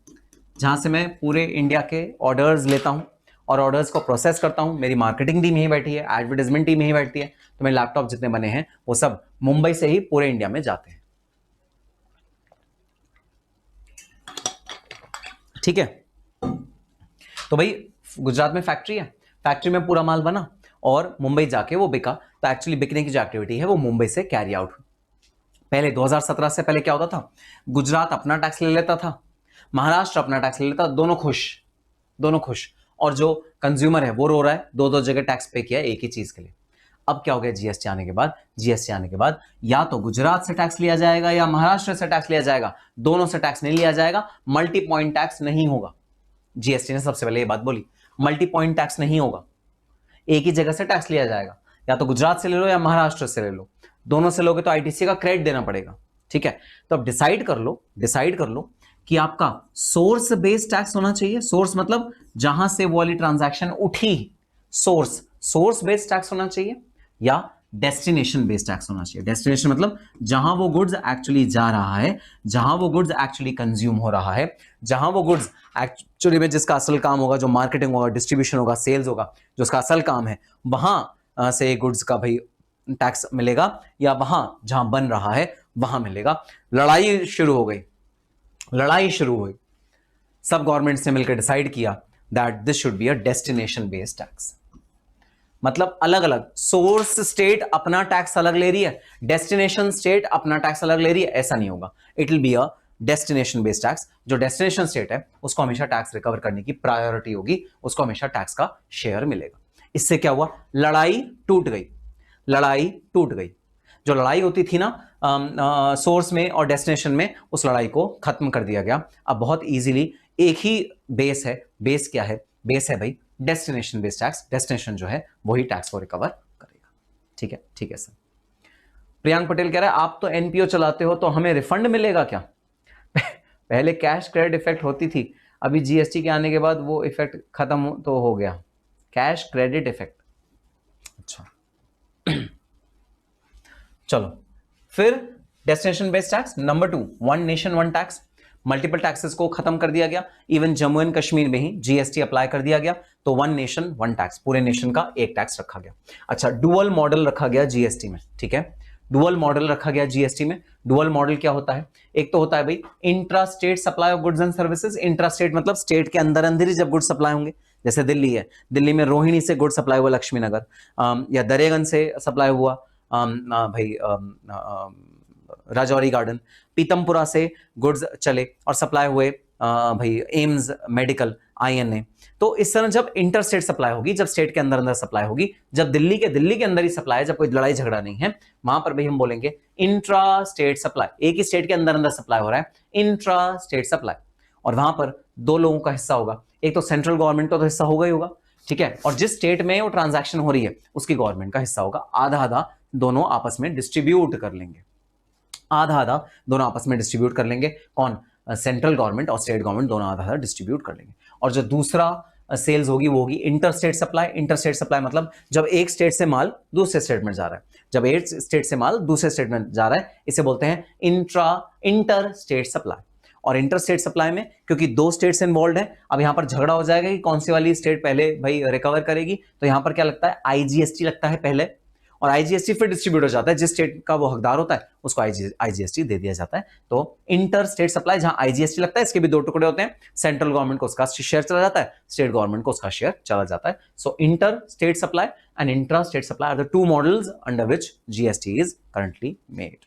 Speaker 1: जहां से मैं पूरे इंडिया के ऑर्डर्स लेता हूं और ऑर्डर्स को प्रोसेस करता हूं। मेरी मार्केटिंग टीम यहीं बैठी है, एडवर्टाइजमेंट टीम यहीं बैठती है, तो मेरे लैपटॉप जितने बने हैं वो सब मुंबई से ही पूरे इंडिया में जाते हैं, ठीक है। तो भाई गुजरात में फैक्ट्री है, फैक्ट्री में पूरा माल बना और मुंबई जाके वो बिका, तो एक्चुअली बिकने की जो एक्टिविटी है वो मुंबई से कैरी आउट। पहले 2017 से पहले क्या होता था, गुजरात अपना टैक्स ले लेता था, महाराष्ट्र अपना टैक्स ले लेता, दोनों खुश, दोनों खुश, और जो कंज्यूमर है वो रो रहा है, दो दो जगह टैक्स पे किया एक ही चीज के लिए। अब क्या हो गया जीएसटी आने के बाद, जीएसटी आने के बाद या तो गुजरात से टैक्स लिया जाएगा या महाराष्ट्र से टैक्स लिया जाएगा, दोनों से टैक्स नहीं लिया जाएगा, मल्टी पॉइंट टैक्स नहीं होगा। जीएसटी ने सबसे पहले ये बात बोली, मल्टी पॉइंट टैक्स नहीं होगा, एक ही जगह से टैक्स लिया जाएगा, या तो गुजरात से ले लो या महाराष्ट्र से ले लो, दोनों से लोगे तो आईटीसी का क्रेडिट देना पड़ेगा, ठीक है। तो अब डिसाइड कर लो कि आपका सोर्स बेस्ड टैक्स होना चाहिए, सोर्स मतलब जहां से वो वाली ट्रांजैक्शन उठी, सोर्स बेस्ड टैक्स होना चाहिए, या डेस्टिनेशन बेस्ड टैक्स होना चाहिए। डेस्टिनेशन मतलब जहां वो गुड्स एक्चुअली जा रहा है, जहां वो गुड्स एक्चुअली कंज्यूम हो रहा है, जहां वो गुड्स एक्चुअली में जिसका असल काम होगा, जो मार्केटिंग होगा, डिस्ट्रीब्यूशन होगा, सेल्स होगा, जो उसका असल काम है, वहां से गुड्स का भाई टैक्स मिलेगा, या वहां जहां बन रहा है वहां मिलेगा। लड़ाई शुरू हो गई, सब गवर्नमेंट्स ने मिलकर डिसाइड किया that this should be a destination based tax. मतलब अलग अलग सोर्स स्टेट अपना टैक्स अलग ले रही है, डेस्टिनेशन स्टेट अपना टैक्स अलग ले रही है, ऐसा नहीं होगा। It will be a destination based tax. जो डेस्टिनेशन स्टेट है उसको हमेशा टैक्स रिकवर करने की प्रायोरिटी होगी, उसको हमेशा टैक्स का शेयर मिलेगा। इससे क्या हुआ, लड़ाई टूट गई। जो लड़ाई होती थी ना सोर्स में और डेस्टिनेशन में, उस लड़ाई को खत्म कर दिया गया। अब बहुत इजीली एक ही बेस है, बेस क्या है, बेस है भाई डेस्टिनेशन बेस्ड टैक्स। डेस्टिनेशन जो है वही टैक्स को रिकवर करेगा, ठीक है सर। प्रियांक पटेल कह रहा है आप तो एनपीओ चलाते हो तो हमें रिफंड मिलेगा क्या? पहले कैश क्रेडिट इफेक्ट होती थी, अभी जीएसटी के आने के बाद वो इफेक्ट खत्म तो हो गया, कैश क्रेडिट इफेक्ट। अच्छा चलो फिर destination based tax number 2, one nation one tax. Multiple taxes को खत्म कर दिया गया, इवन जम्मू एंड कश्मीर में ही जीएसटी अप्लाई कर दिया गया, तो वन नेशन वन टैक्स, पूरे नेशन का एक टैक्स रखा गया। अच्छा, डुअल मॉडल रखा गया जीएसटी में, ठीक है, डुअल मॉडल रखा गया जीएसटी में। डुअल मॉडल क्या होता है, एक तो होता है भाई intra state supply of goods and services. Intra state मतलब स्टेट के अंदर अंदर ही जब गुड्स सप्लाई होंगे, जैसे दिल्ली है, दिल्ली में रोहिणी से गुड्स सप्लाई हुआ लक्ष्मी नगर, या दरेगन से सप्लाई हुआ भाई राजौरी गार्डन, पीतमपुरा से गुड्स चले और सप्लाई हुए भाई एम्स मेडिकल, आईएनए। तो इस तरह जब इंटर स्टेट सप्लाई होगी, जब स्टेट के अंदर अंदर सप्लाई होगी, जब दिल्ली के अंदर ही सप्लाई है, जब कोई लड़ाई झगड़ा नहीं है, वहां पर भाई हम बोलेंगे इंट्रा स्टेट सप्लाई। एक ही स्टेट के अंदर अंदर सप्लाई हो रहा है, इंट्रा स्टेट सप्लाई, और वहां पर दो लोगों का हिस्सा होगा, एक तो सेंट्रल गवर्नमेंट का तो हिस्सा होगा ही होगा, ठीक है, और जिस स्टेट में वो ट्रांजैक्शन हो रही है उसकी गवर्नमेंट का हिस्सा होगा। आधा आधा दोनों आपस में डिस्ट्रीब्यूट कर लेंगे, आधा आधा दोनों आपस में डिस्ट्रीब्यूट कर लेंगे। कौन, सेंट्रल गवर्नमेंट और स्टेट गवर्नमेंट दोनों आधा आधा डिस्ट्रीब्यूट कर लेंगे। और जो दूसरा सेल्स होगी वो होगी inter state supply. Inter state supply मतलब जब एक स्टेट से माल दूसरे स्टेट में जा रहा है, जब एक स्टेट से माल दूसरे स्टेट में जा रहा है, इसे बोलते हैं इंटर स्टेट सप्लाई। और इंटर स्टेट सप्लाई में क्योंकि दो स्टेट्स इन्वॉल्व है, अब यहां पर झगड़ा हो जाएगा कि कौन सी वाली स्टेट पहले भाई रिकवर करेगी, तो यहां पर क्या लगता है, आईजीएसटी लगता है पहले, और आईजीएसटी फिर डिस्ट्रीब्यूट हो जाता है, जिस स्टेट का वो हकदार होता है उसको आईजीएसटी दे दिया जाता है। तो इंटर स्टेट सप्लाई जहां आईजीएसटी लगता है, इसके भी दो टुकड़े होते हैं, सेंट्रल गवर्नमेंट को उसका शेयर चला जाता है, स्टेट गवर्नमेंट को उसका शेयर चला जाता है। So inter state supply and intra state supply are the two models under which GST is currently made.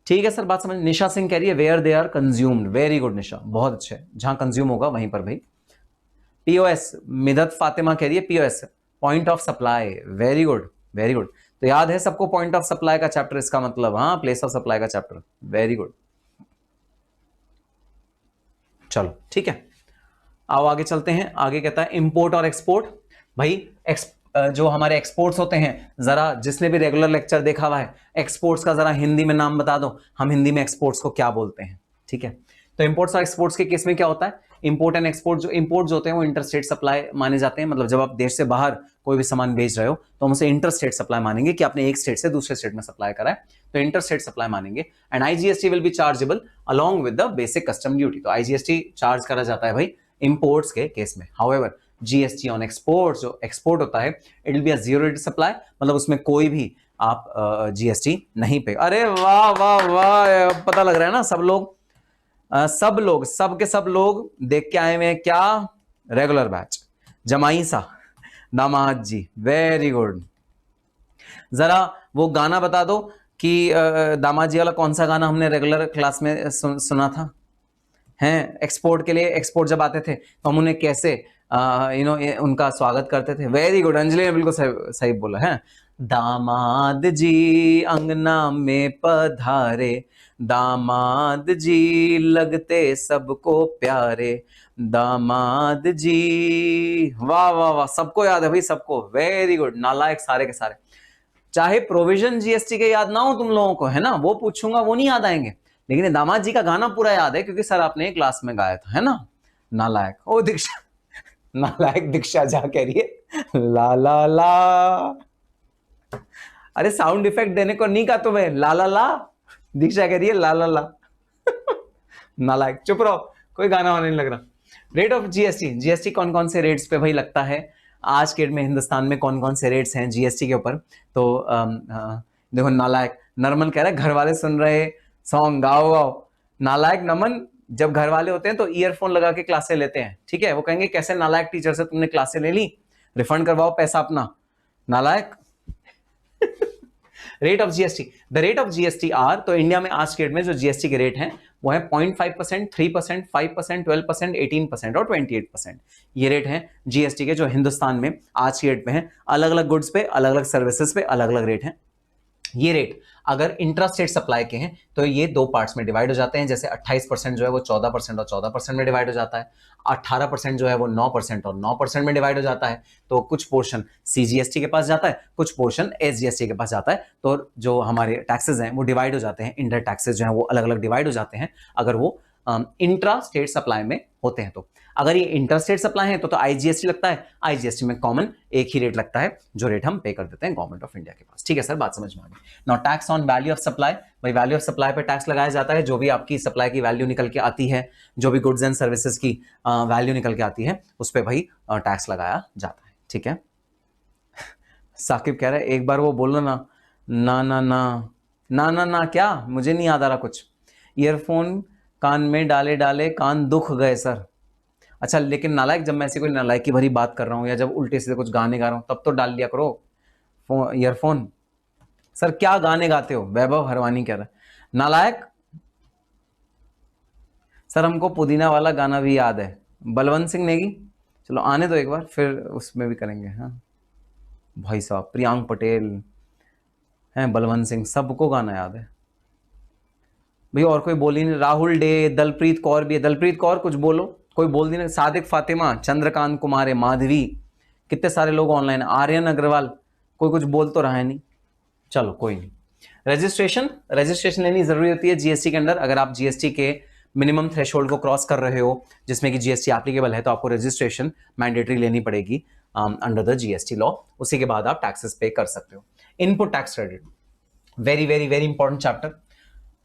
Speaker 1: ठीक है सर, बात समझ। निशा सिंह कह रही है where they are consumed, very good Nisha, बहुत अच्छे, जहां कंज्यूम होगा वहीं पर भाई। पीओएस, मिदत फातिमा कह रही है POS point of supply, very good very good. तो याद है सबको पॉइंट ऑफ सप्लाई का चैप्टर, इसका मतलब हाँ प्लेस ऑफ सप्लाई का चैप्टर, वेरी गुड। चलो ठीक है, आओ आगे चलते हैं। आगे कहता है इंपोर्ट और एक्सपोर्ट। भाई जो हमारे एक्सपोर्ट्स होते हैं, जरा जिसने भी रेगुलर लेक्चर देखा हुआ है, एक्सपोर्ट्स का जरा हिंदी में नाम बता दो, हम हिंदी में एक्सपोर्ट्स को क्या बोलते हैं। ठीक है, तो इंपोर्ट्स और एक्सपोर्ट्स के केस में क्या होता है, इंपोर्ट एंड एक्सपोर्ट, जो इंपोर्ट होते हैं वो इंटरस्टेट सप्लाई माने जाते हैं। मतलब जब आप देश से बाहर कोई भी सामान भेज रहे हो तो हम उसे इंटरस्टेट सप्लाई मानेंगे कि आपने एक स्टेट से दूसरे स्टेट में सप्लाई करा है, तो इंटरस्टेट सप्लाई मानेंगे। And IGST will be chargeable along with the basic custom duty. तो आईजीएसटी चार्ज करा जाता है भाई इंपोर्ट्स के केस में। हाउएवर जीएसटी ऑन एक्सपोर्ट, जो एक्सपोर्ट होता है it will be a zero rate supply, मतलब उसमें कोई भी आप जीएसटी नहीं पे। अरे वाह वाह वाह, पता लग रहा है ना सब लोग सब लोग देख के आए हुए हैं क्या, रेगुलर बैच जमाई सा दामाद जी, वेरी गुड। जरा वो गाना बता दो कि दामाद जी वाला कौन सा गाना हमने रेगुलर क्लास में सुना था, हैं एक्सपोर्ट के लिए, एक्सपोर्ट जब आते थे तो हम उन्हें कैसे उनका स्वागत करते थे। वेरी गुड, अंजलि ने बिल्कुल सही बोला है। दामाद जी अंगना में पधारे, दामाद जी लगते सबको प्यारे, दामाद जी, वाह वाह वाह, सबको याद है भाई, सबको, वेरी गुड, नालायक सारे के सारे। चाहे प्रोविजन जीएसटी के याद ना हो तुम लोगों को, है ना, वो पूछूंगा वो नहीं याद आएंगे, लेकिन दामाद जी का गाना पूरा याद है क्योंकि सर आपने क्लास में गाया था, है ना। नालायक, ओ दीक्षा, नालायक दीक्षा जा कह रही है ला ला ला। अरे साउंड इफेक्ट देने को नहीं कहा तुम्हें, ला ला ला, दीक्षा कह रही है ला ला ला। नालायक, चुप रहो, कोई गाना वाना नहीं लग रहा। रेट ऑफ जीएसटी, जीएसटी कौन कौन से रेट्स पे भाई लगता है आज के डेट में हिंदुस्तान में, कौन कौन से रेट्स हैं जीएसटी के ऊपर। तो देखो नालायक नरमन कह रहा है घर वाले सुन रहे सॉन्ग गाओ गाओ। नालायक नमन, जब घर वाले होते हैं तो ईयरफोन लगा के क्लासें लेते हैं, ठीक है, वो कहेंगे कैसे नालायक टीचर से तुमने क्लासें ले ली, रिफंड करवाओ पैसा अपना, नालायक। Rate of GST, the rate of GST R, तो इंडिया में आज के डेट में जो जीएसटी के रेट हैं वो है 0.5%, 3%, 5%, 12%, 18% और 28%। ये रेट हैं जीएसटी के जो हिंदुस्तान में आज की डेट में है। अलग अलग गुड्स पे, अलग अलग सर्विसेज पे अलग अलग रेट हैं। ये रेट अगर इंट्रास्टेट सप्लाई के हैं तो ये दो पार्ट्स में डिवाइड हो जाते हैं, जैसे 28% जो है वो 14% और 14% में डिवाइड हो जाता है, 18% जो है वो 9% और 9% में डिवाइड हो जाता है। तो कुछ पोर्शन सीजीएसटी के पास जाता है, कुछ पोर्शन एसजीएसटी के पास जाता है। तो जो हमारे टैक्सेस हैं वो डिवाइड हो जाते हैं, इंडायरेक्ट टैक्सेस जो हैं वो अलग अलग डिवाइड हो जाते हैं अगर वो इंट्रा स्टेट सप्लाई में होते हैं। तो अगर ये इंटरस्टेट सप्लाई है तो आईजीएसटी लगता है, आईजीएसटी में कॉमन एक ही रेट लगता है जो रेट हम पे कर देते हैं गवर्नमेंट ऑफ इंडिया के पास। ठीक है सर, बात समझ में आ गई। Now tax on value of supply, भाई वैल्यू ऑफ सप्लाई पे टैक्स लगाया जाता है, जो भी आपकी सप्लाई की वैल्यू निकल के आती है, जो भी गुड्स एंड सर्विसेज की वैल्यू निकल के आती है उस पर भाई टैक्स लगाया जाता है। ठीक है, साकिब कह रहा है एक बार वो बोलो ना, ना ना ना ना ना ना, क्या मुझे नहीं याद आ रहा कुछ। ईयरफोन कान में डाले डाले कान दुख गए सर। अच्छा, लेकिन नालायक जब मैं ऐसी कोई नालायक की भरी बात कर रहा हूं या जब उल्टे सीधे कुछ गाने गा रहा हूं तब तो डाल लिया करो ईयरफोन। सर क्या गाने गाते हो, वैभव हरवानी कह रहा है नालायक। सर हमको पुदीना वाला गाना भी याद है, बलवंत सिंह नेगी, चलो आने दो एक बार फिर उसमें भी करेंगे। हाँ भाई साहब, प्रियांक पटेल हैं, बलवंत सिंह, सबको गाना याद है भाई। और कोई बोल ही नहीं, राहुल डे, दलप्रीत कौर भी है, दलप्रीत कौर कुछ बोलो, कोई बोल दी नहीं, सादिक फातिमा, चंद्रकांत कुमार है, माधवी, कितने सारे लोग ऑनलाइन, आर्यन अग्रवाल, कोई कुछ बोल तो रहा है नहीं, चलो कोई नहीं। रजिस्ट्रेशन लेनी जरूरी होती है जीएसटी के अंदर। अगर आप जीएसटी के मिनिमम थ्रेशोल्ड को क्रॉस कर रहे हो जिसमें कि जीएसटी एप्लीकेबल है तो आपको रजिस्ट्रेशन मैंडेटरी लेनी पड़ेगी अंडर द जीएसटी लॉ, उसी के बाद आप टैक्सेस पे कर सकते हो। Input tax credit, very very very important chapter,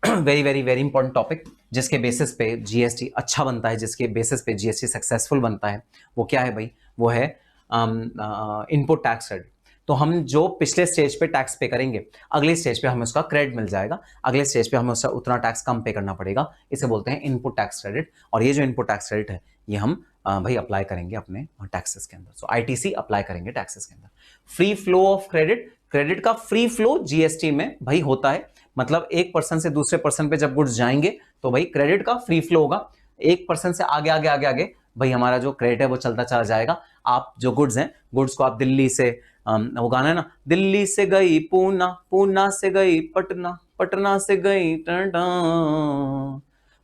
Speaker 1: very very very important topic, जिसके बेसिस पे जीएसटी अच्छा बनता है, जिसके बेसिस पे जीएसटी सक्सेसफुल बनता है, वो क्या है भाई, वो है इनपुट टैक्स क्रेडिट। तो हम जो पिछले स्टेज पे टैक्स पे करेंगे अगले स्टेज पे हमें उसका क्रेडिट मिल जाएगा, अगले स्टेज पे हमें उसका उतना टैक्स कम पे करना पड़ेगा, इसे बोलते हैं इनपुट टैक्स क्रेडिट। और ये जो इनपुट टैक्स क्रेडिट है ये हम भाई अप्लाई करेंगे अपने टैक्सेस के अंदर, सो आईटीसी अप्लाई करेंगे टैक्सेस के अंदर। Free flow of credit, credit का फ्री फ्लो जीएसटी में भाई होता है, मतलब एक पर्सन से दूसरे पर्सन पे जब गुड्स जाएंगे तो भाई क्रेडिट का फ्री फ्लो होगा, एक पर्सन से आगे आगे आगे आगे भाई हमारा जो क्रेडिट है वो चलता चला जाएगा। आप जो गुड्स हैं, गुड्स को आप दिल्ली से वो गाना है ना, दिल्ली से गई पूना, पूना से गई पटना, पटना से गई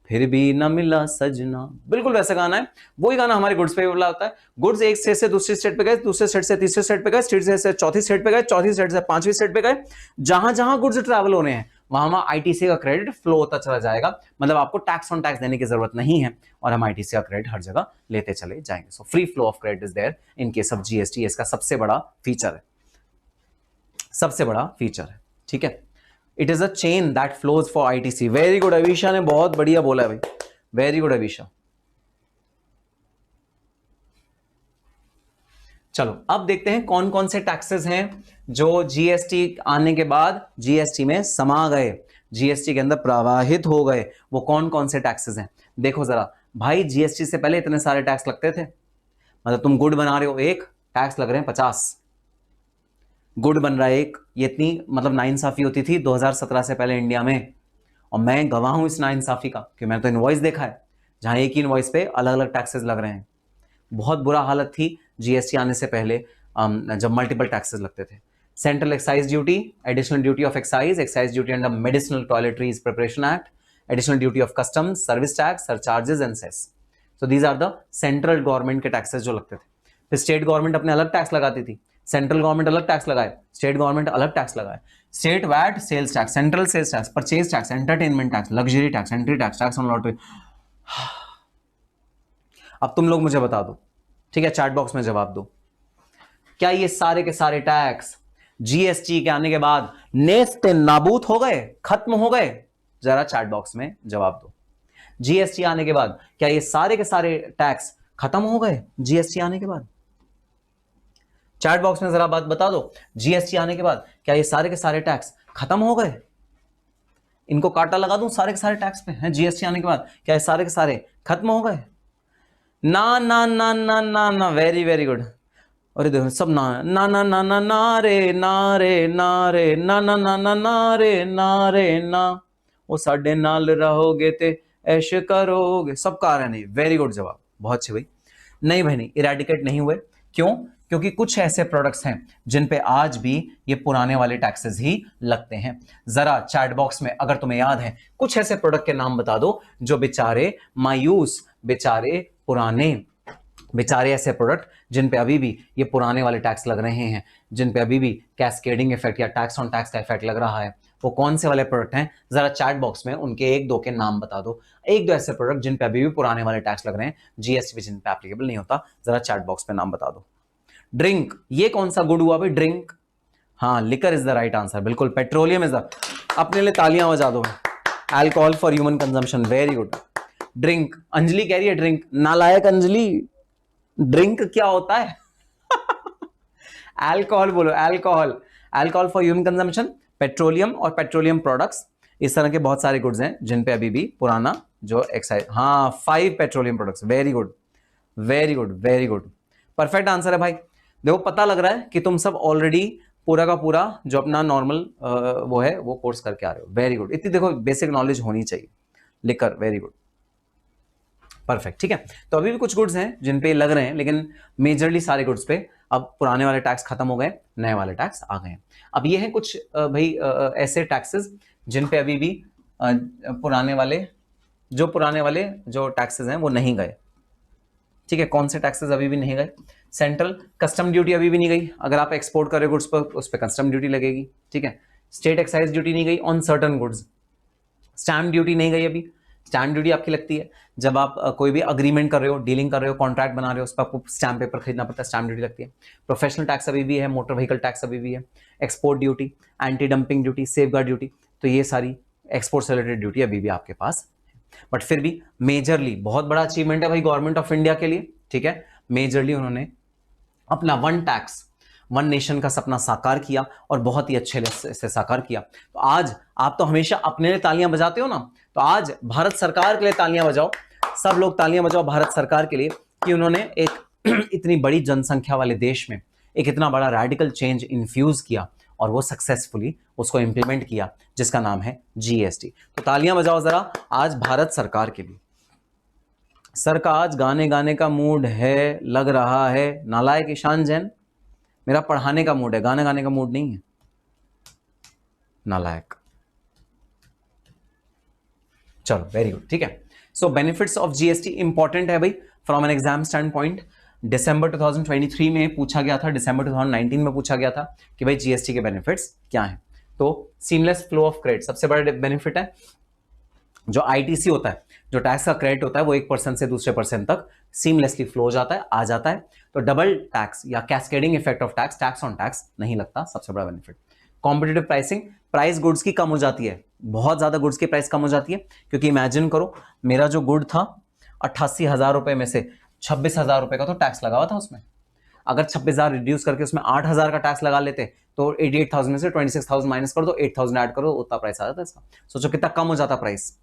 Speaker 1: फिर भी न मिला सजना, बिल्कुल वैसा गाना है। वही गाना हमारे गुड्स पे बोला होता है। गुड्स एक स्टेट से दूसरी स्टेट पे गए, दूसरे स्टेट से तीसरे स्टेट पे गए, स्टेट से चौथी स्टेट पे गए, चौथी स्टेट से पांचवी स्टेट पे गए। जहां जहां गुड्स ट्रैवल होने हैं वहां वहां आईटीसी का क्रेडिट फ्लो होता चला जाएगा। मतलब आपको टैक्स ऑन टैक्स देने की जरूरत नहीं है और हम आईटीसी का क्रेडिट हर जगह लेते चले जाएंगे। So free flow of credit is there in case of GST. इसका सबसे बड़ा फीचर है, सबसे बड़ा फीचर है, ठीक है। It is a chain that flows for ITC. Very good, Avisha ने बहुत बढ़िया बोला है भाई, वेरी गुड अविशा। चलो अब देखते हैं कौन कौन से टैक्सेस हैं जो जीएसटी आने के बाद जीएसटी में समा गए, जीएसटी के अंदर प्रवाहित हो गए। वो कौन कौन से टैक्सेस हैं देखो जरा भाई। जीएसटी से पहले इतने सारे टैक्स लगते थे, मतलब तुम गुड बना रहे हो एक, टैक्स लग रहे हैं 50। गुड बन रहा है एक, ये इतनी मतलब नाइंसाफी होती थी 2017 से पहले इंडिया में। और मैं गवाह हूं इस नाइंसाफी का कि मैंने तो इनवॉइस देखा है जहां एक ही इनवॉइस पे अलग अलग टैक्सेस लग रहे हैं। बहुत बुरा हालत थी जीएसटी आने से पहले, जब मल्टीपल टैक्सेस लगते थे। Central excise duty, additional duty of excise, excise duty under medicinal toiletries preparation act, additional duty of customs, service tax, surcharges and cess. So these are the central government के taxes जो लगते थे। फिर state government अपने अलग tax लगाती थी, central government अलग टैक्स लगाए, स्टेट गवर्नमेंट अलग टैक्स लगाए। State VAT, sales tax, central sales tax, purchase tax, entertainment tax, luxury tax, entry tax, tax on lottery. अब तुम लोग मुझे बता दो, ठीक है, चैट बॉक्स में जवाब दो, क्या ये सारे के सारे टैक्स जीएसटी के आने के बाद नेस्ते नाबूद हो गए, खत्म हो गए? जरा चैट बॉक्स में जवाब दो। जीएसटी आने के बाद क्या ये सारे के सारे टैक्स खत्म हो गए जीएसटी आने के बाद? चैट बॉक्स में जरा बात बता दो, जीएसटी आने के बाद क्या ये सारे के सारे टैक्स खत्म हो गए? इनको काटा लगा दूं सारे के सारे टैक्स पे हैं जीएसटी आने के बाद, क्या ये सारे के सारे खत्म हो गए? ना ना ना ना ना ना, वेरी वेरी गुड। अरे देखो सब ना ना ना ना ना ना रे ना रे ना रे ना ना ना ना ना रे ना रे ना, वो साडे नाल रहोगे ते ऐश करोगे, सबका आ रहा नहीं। वेरी गुड जवाब, बहुत अच्छे भाई। नहीं भाई नहीं, इरेडिकेट नहीं हुए। क्यों? क्योंकि कुछ ऐसे प्रोडक्ट्स हैं जिन पे आज भी ये पुराने वाले टैक्सेस ही लगते हैं। जरा चैट बॉक्स में अगर तुम्हें याद है कुछ ऐसे प्रोडक्ट के नाम बता दो जो बेचारे मायूस, बेचारे पुराने, बेचारे ऐसे प्रोडक्ट जिन पे अभी भी ये पुराने वाले टैक्स लग रहे हैं, जिन पे अभी भी कैस्केडिंग इफेक्ट या टैक्स ऑन टैक्स का इफेक्ट लग रहा है। वो कौन से वाले प्रोडक्ट हैं? जरा चैट बॉक्स में उनके एक दो के नाम बता दो। एक दो ऐसे प्रोडक्ट जिन पे अभी भी पुराने वाले टैक्स लग रहे हैं, जीएसटी जिन पे एप्लीकेबल नहीं होता, जरा चैट बॉक्स पे नाम बता दो। ड्रिंक, ये कौन सा गुड हुआ भाई? ड्रिंक, हाँ, liquor is the right answer, बिल्कुल। पेट्रोलियम इज द, अपने लिए तालियां बजा दो। Alcohol for human consumption, very good. Drink, Anjali कह रही है ड्रिंक, नालायक अंजलि, ड्रिंक क्या होता है? अल्कोहल बोलो, alcohol, alcohol for human consumption, petroleum और पेट्रोलियम प्रोडक्ट्स, इस तरह के बहुत सारे गुड्स हैं जिन पे अभी भी पुराना जो एक्साइज, हाँ 5 petroleum products, very good very good very good, perfect answer है भाई। देखो पता लग रहा है कि तुम सब ऑलरेडी पूरा का पूरा जो अपना नॉर्मल वो है वो कोर्स करके आ रहे हो, वेरी गुड। इतनी देखो बेसिक नॉलेज होनी चाहिए, लिकर, वेरी गुड, परफेक्ट, ठीक है। तो अभी भी कुछ गुड्स हैं जिन पे लग रहे हैं, लेकिन मेजरली सारे गुड्स पे अब पुराने वाले टैक्स खत्म हो गए, नए वाले टैक्स आ गए हैं। अब ये हैं कुछ भाई ऐसे टैक्सेस जिन पे अभी भी पुराने वाले जो टैक्सेस हैं वो नहीं गए, ठीक है। कौन से टैक्सेस अभी भी नहीं गए? सेंट्रल कस्टम ड्यूटी अभी भी नहीं गई, अगर आप एक्सपोर्ट कर रहे हो गुड्स पर उस पर कस्टम ड्यूटी लगेगी, ठीक है। स्टेट एक्साइज ड्यूटी नहीं गई on certain goods. Stamp duty नहीं गई अभी, स्टैम्प ड्यूटी आपकी लगती है जब आप कोई भी अग्रीमेंट कर रहे हो, डीलिंग कर रहे हो, कॉन्ट्रैक्ट बना रहे हो, उस पर आपको स्टैम्प पेपर खरीदना पड़ता है, स्टैम्प ड्यूटी लगती है। प्रोफेशनल टैक्स अभी भी है, मोटर व्हीकल टैक्स अभी भी है, export duty, anti dumping duty, safeguard duty, तो ये सारी एक्सपोर्ट से रिलेटेड ड्यूटी अभी भी आपके पास है। बट फिर भी मेजरली बहुत बड़ा अचीवमेंट है भाई गवर्नमेंट ऑफ इंडिया के लिए, ठीक है। मेजरली उन्होंने अपना वन टैक्स वन नेशन का सपना साकार किया और बहुत ही अच्छे से साकार किया। तो आज आप तो हमेशा अपने लिए तालियां बजाते हो ना, तो आज भारत सरकार के लिए तालियां बजाओ, सब लोग तालियां बजाओ भारत सरकार के लिए कि उन्होंने एक इतनी बड़ी जनसंख्या वाले देश में एक इतना बड़ा रेडिकल चेंज इन्फ्यूज किया और वो सक्सेसफुली उसको इंप्लीमेंट किया, जिसका नाम है जीएसटी। तो तालियां बजाओ जरा आज भारत सरकार के लिए। सर का आज गाने गाने का मूड है लग रहा है, नालायक ईशान जैन, मेरा पढ़ाने का मूड है, गाने गाने का मूड नहीं है, नालायक। चलो वेरी गुड, ठीक है। So benefits of GST important है भाई from an exam standpoint. दिसंबर 2023 में पूछा गया था, दिसंबर 2019 में पूछा गया था कि भाई जीएसटी के बेनिफिट्स क्या हैं। तो सीमलेस फ्लो ऑफ क्रेडिट सबसे बड़ा बेनिफिट है। जो आईटीसी होता है, जो टैक्स का क्रेडिट होता है, वो एक पर्सन से दूसरे पर्सन तक सीमलेसली फ्लो हो जाता है, आ जाता है। तो डबल टैक्स या cascading effect of tax, tax on tax नहीं लगता, सबसे बड़ा benefit. Competitive pricing, price goods की कम हो जाती है, बहुत ज्यादा गुड्स की प्राइस कम हो जाती है। क्योंकि इमेजिन करो, मेरा जो गुड था 88,000 रुपए में से 26,000 रुपए का तो टैक्स लगा हुआ था उसमें। अगर 26,000 रिड्यूस करके उसमें 8,000 का टैक्स लगा लेते तो 88,000 में से 26,000 माइनस कर दो, 8,000 ऐड करो, उतना प्राइस आ जाता है इसका। सोचो कितना कम हो जाता प्राइस,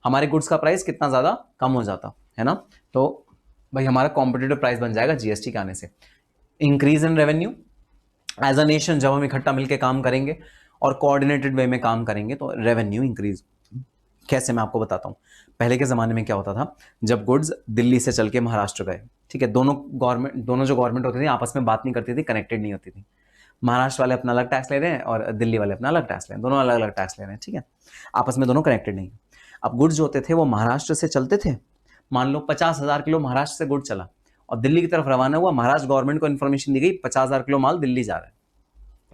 Speaker 1: हमारे गुड्स का प्राइस कितना ज्यादा कम हो जाता है ना। तो भाई हमारा कॉम्पिटिटिव प्राइस बन जाएगा जीएसटी के आने से। Increase in revenue, as a nation जब हम इकट्ठा मिलकर काम करेंगे और कोऑर्डिनेटेड वे में काम करेंगे तो रेवेन्यू इंक्रीज। कैसे, मैं आपको बताता हूँ। पहले के जमाने में क्या होता था, जब गुड्स दिल्ली से चल के महाराष्ट्र गए, ठीक है, दोनों जो गवर्नमेंट होती थी आपस में बात नहीं करती थी, कनेक्टेड नहीं होती थी। महाराष्ट्र वाले अपना अलग टैक्स ले रहे हैं और दिल्ली वाले अपना अलग टैक्स ले रहे हैं, दोनों अलग अलग टैक्स ले रहे हैं, ठीक है, आपस में दोनों कनेक्टेड नहीं। अब गुड्स जो होते थे वो महाराष्ट्र से चलते थे, मान लो 50,000 किलो महाराष्ट्र से गुड चला और दिल्ली की तरफ रवाना हुआ, महाराष्ट्र गवर्नमेंट को इन्फॉर्मेशन दी गई 50,000 किलो माल दिल्ली जा रहा है।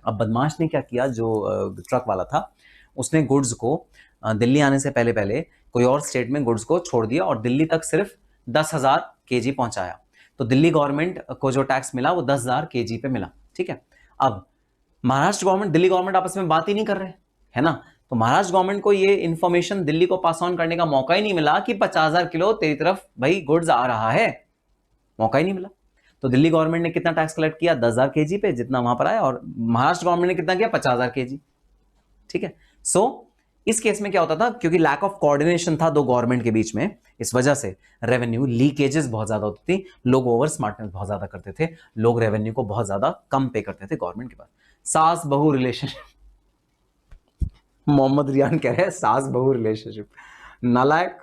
Speaker 1: अब बदमाश ने क्या किया, जो ट्रक वाला था उसने गुड्स को दिल्ली आने से पहले पहले कोई और स्टेट में गुड्स को छोड़ दिया और दिल्ली तक सिर्फ 10,000 केजी पहुंचाया। तो दिल्ली गवर्नमेंट को जो टैक्स मिला वो 10,000 केजी पे मिला, ठीक है। अब महाराष्ट्र गवर्नमेंट दिल्ली गवर्नमेंट आपस में बात ही नहीं कर रहे, है ना। तो महाराष्ट्र गवर्नमेंट को ये इन्फॉर्मेशन दिल्ली को पास ऑन करने का मौका ही नहीं मिला कि 50,000 किलो तेरी तरफ भाई गुड्स आ रहा है, मौका ही नहीं मिला। तो दिल्ली गवर्नमेंट ने कितना टैक्स कलेक्ट किया, 10,000 केजी पे, जितना वहां पर आया, और महाराष्ट्र गवर्नमेंट ने कितना किया, 50,000 केजी, ठीक है। सो इस केस में क्या होता था, क्योंकि लैक ऑफ कोऑर्डिनेशन था दो गवर्नमेंट के बीच में, इस वजह से रेवेन्यू लीकेजेस बहुत ज्यादा होती थी, लोग ओवर स्मार्टनेस बहुत ज्यादा करते थे, लोग रेवेन्यू को बहुत ज्यादा कम पे करते थे गवर्नमेंट के पास। सास बहू रिलेशनशिप, मोहम्मद रियान कह रहे हैं सास बहू रिलेशनशिप, नालायक,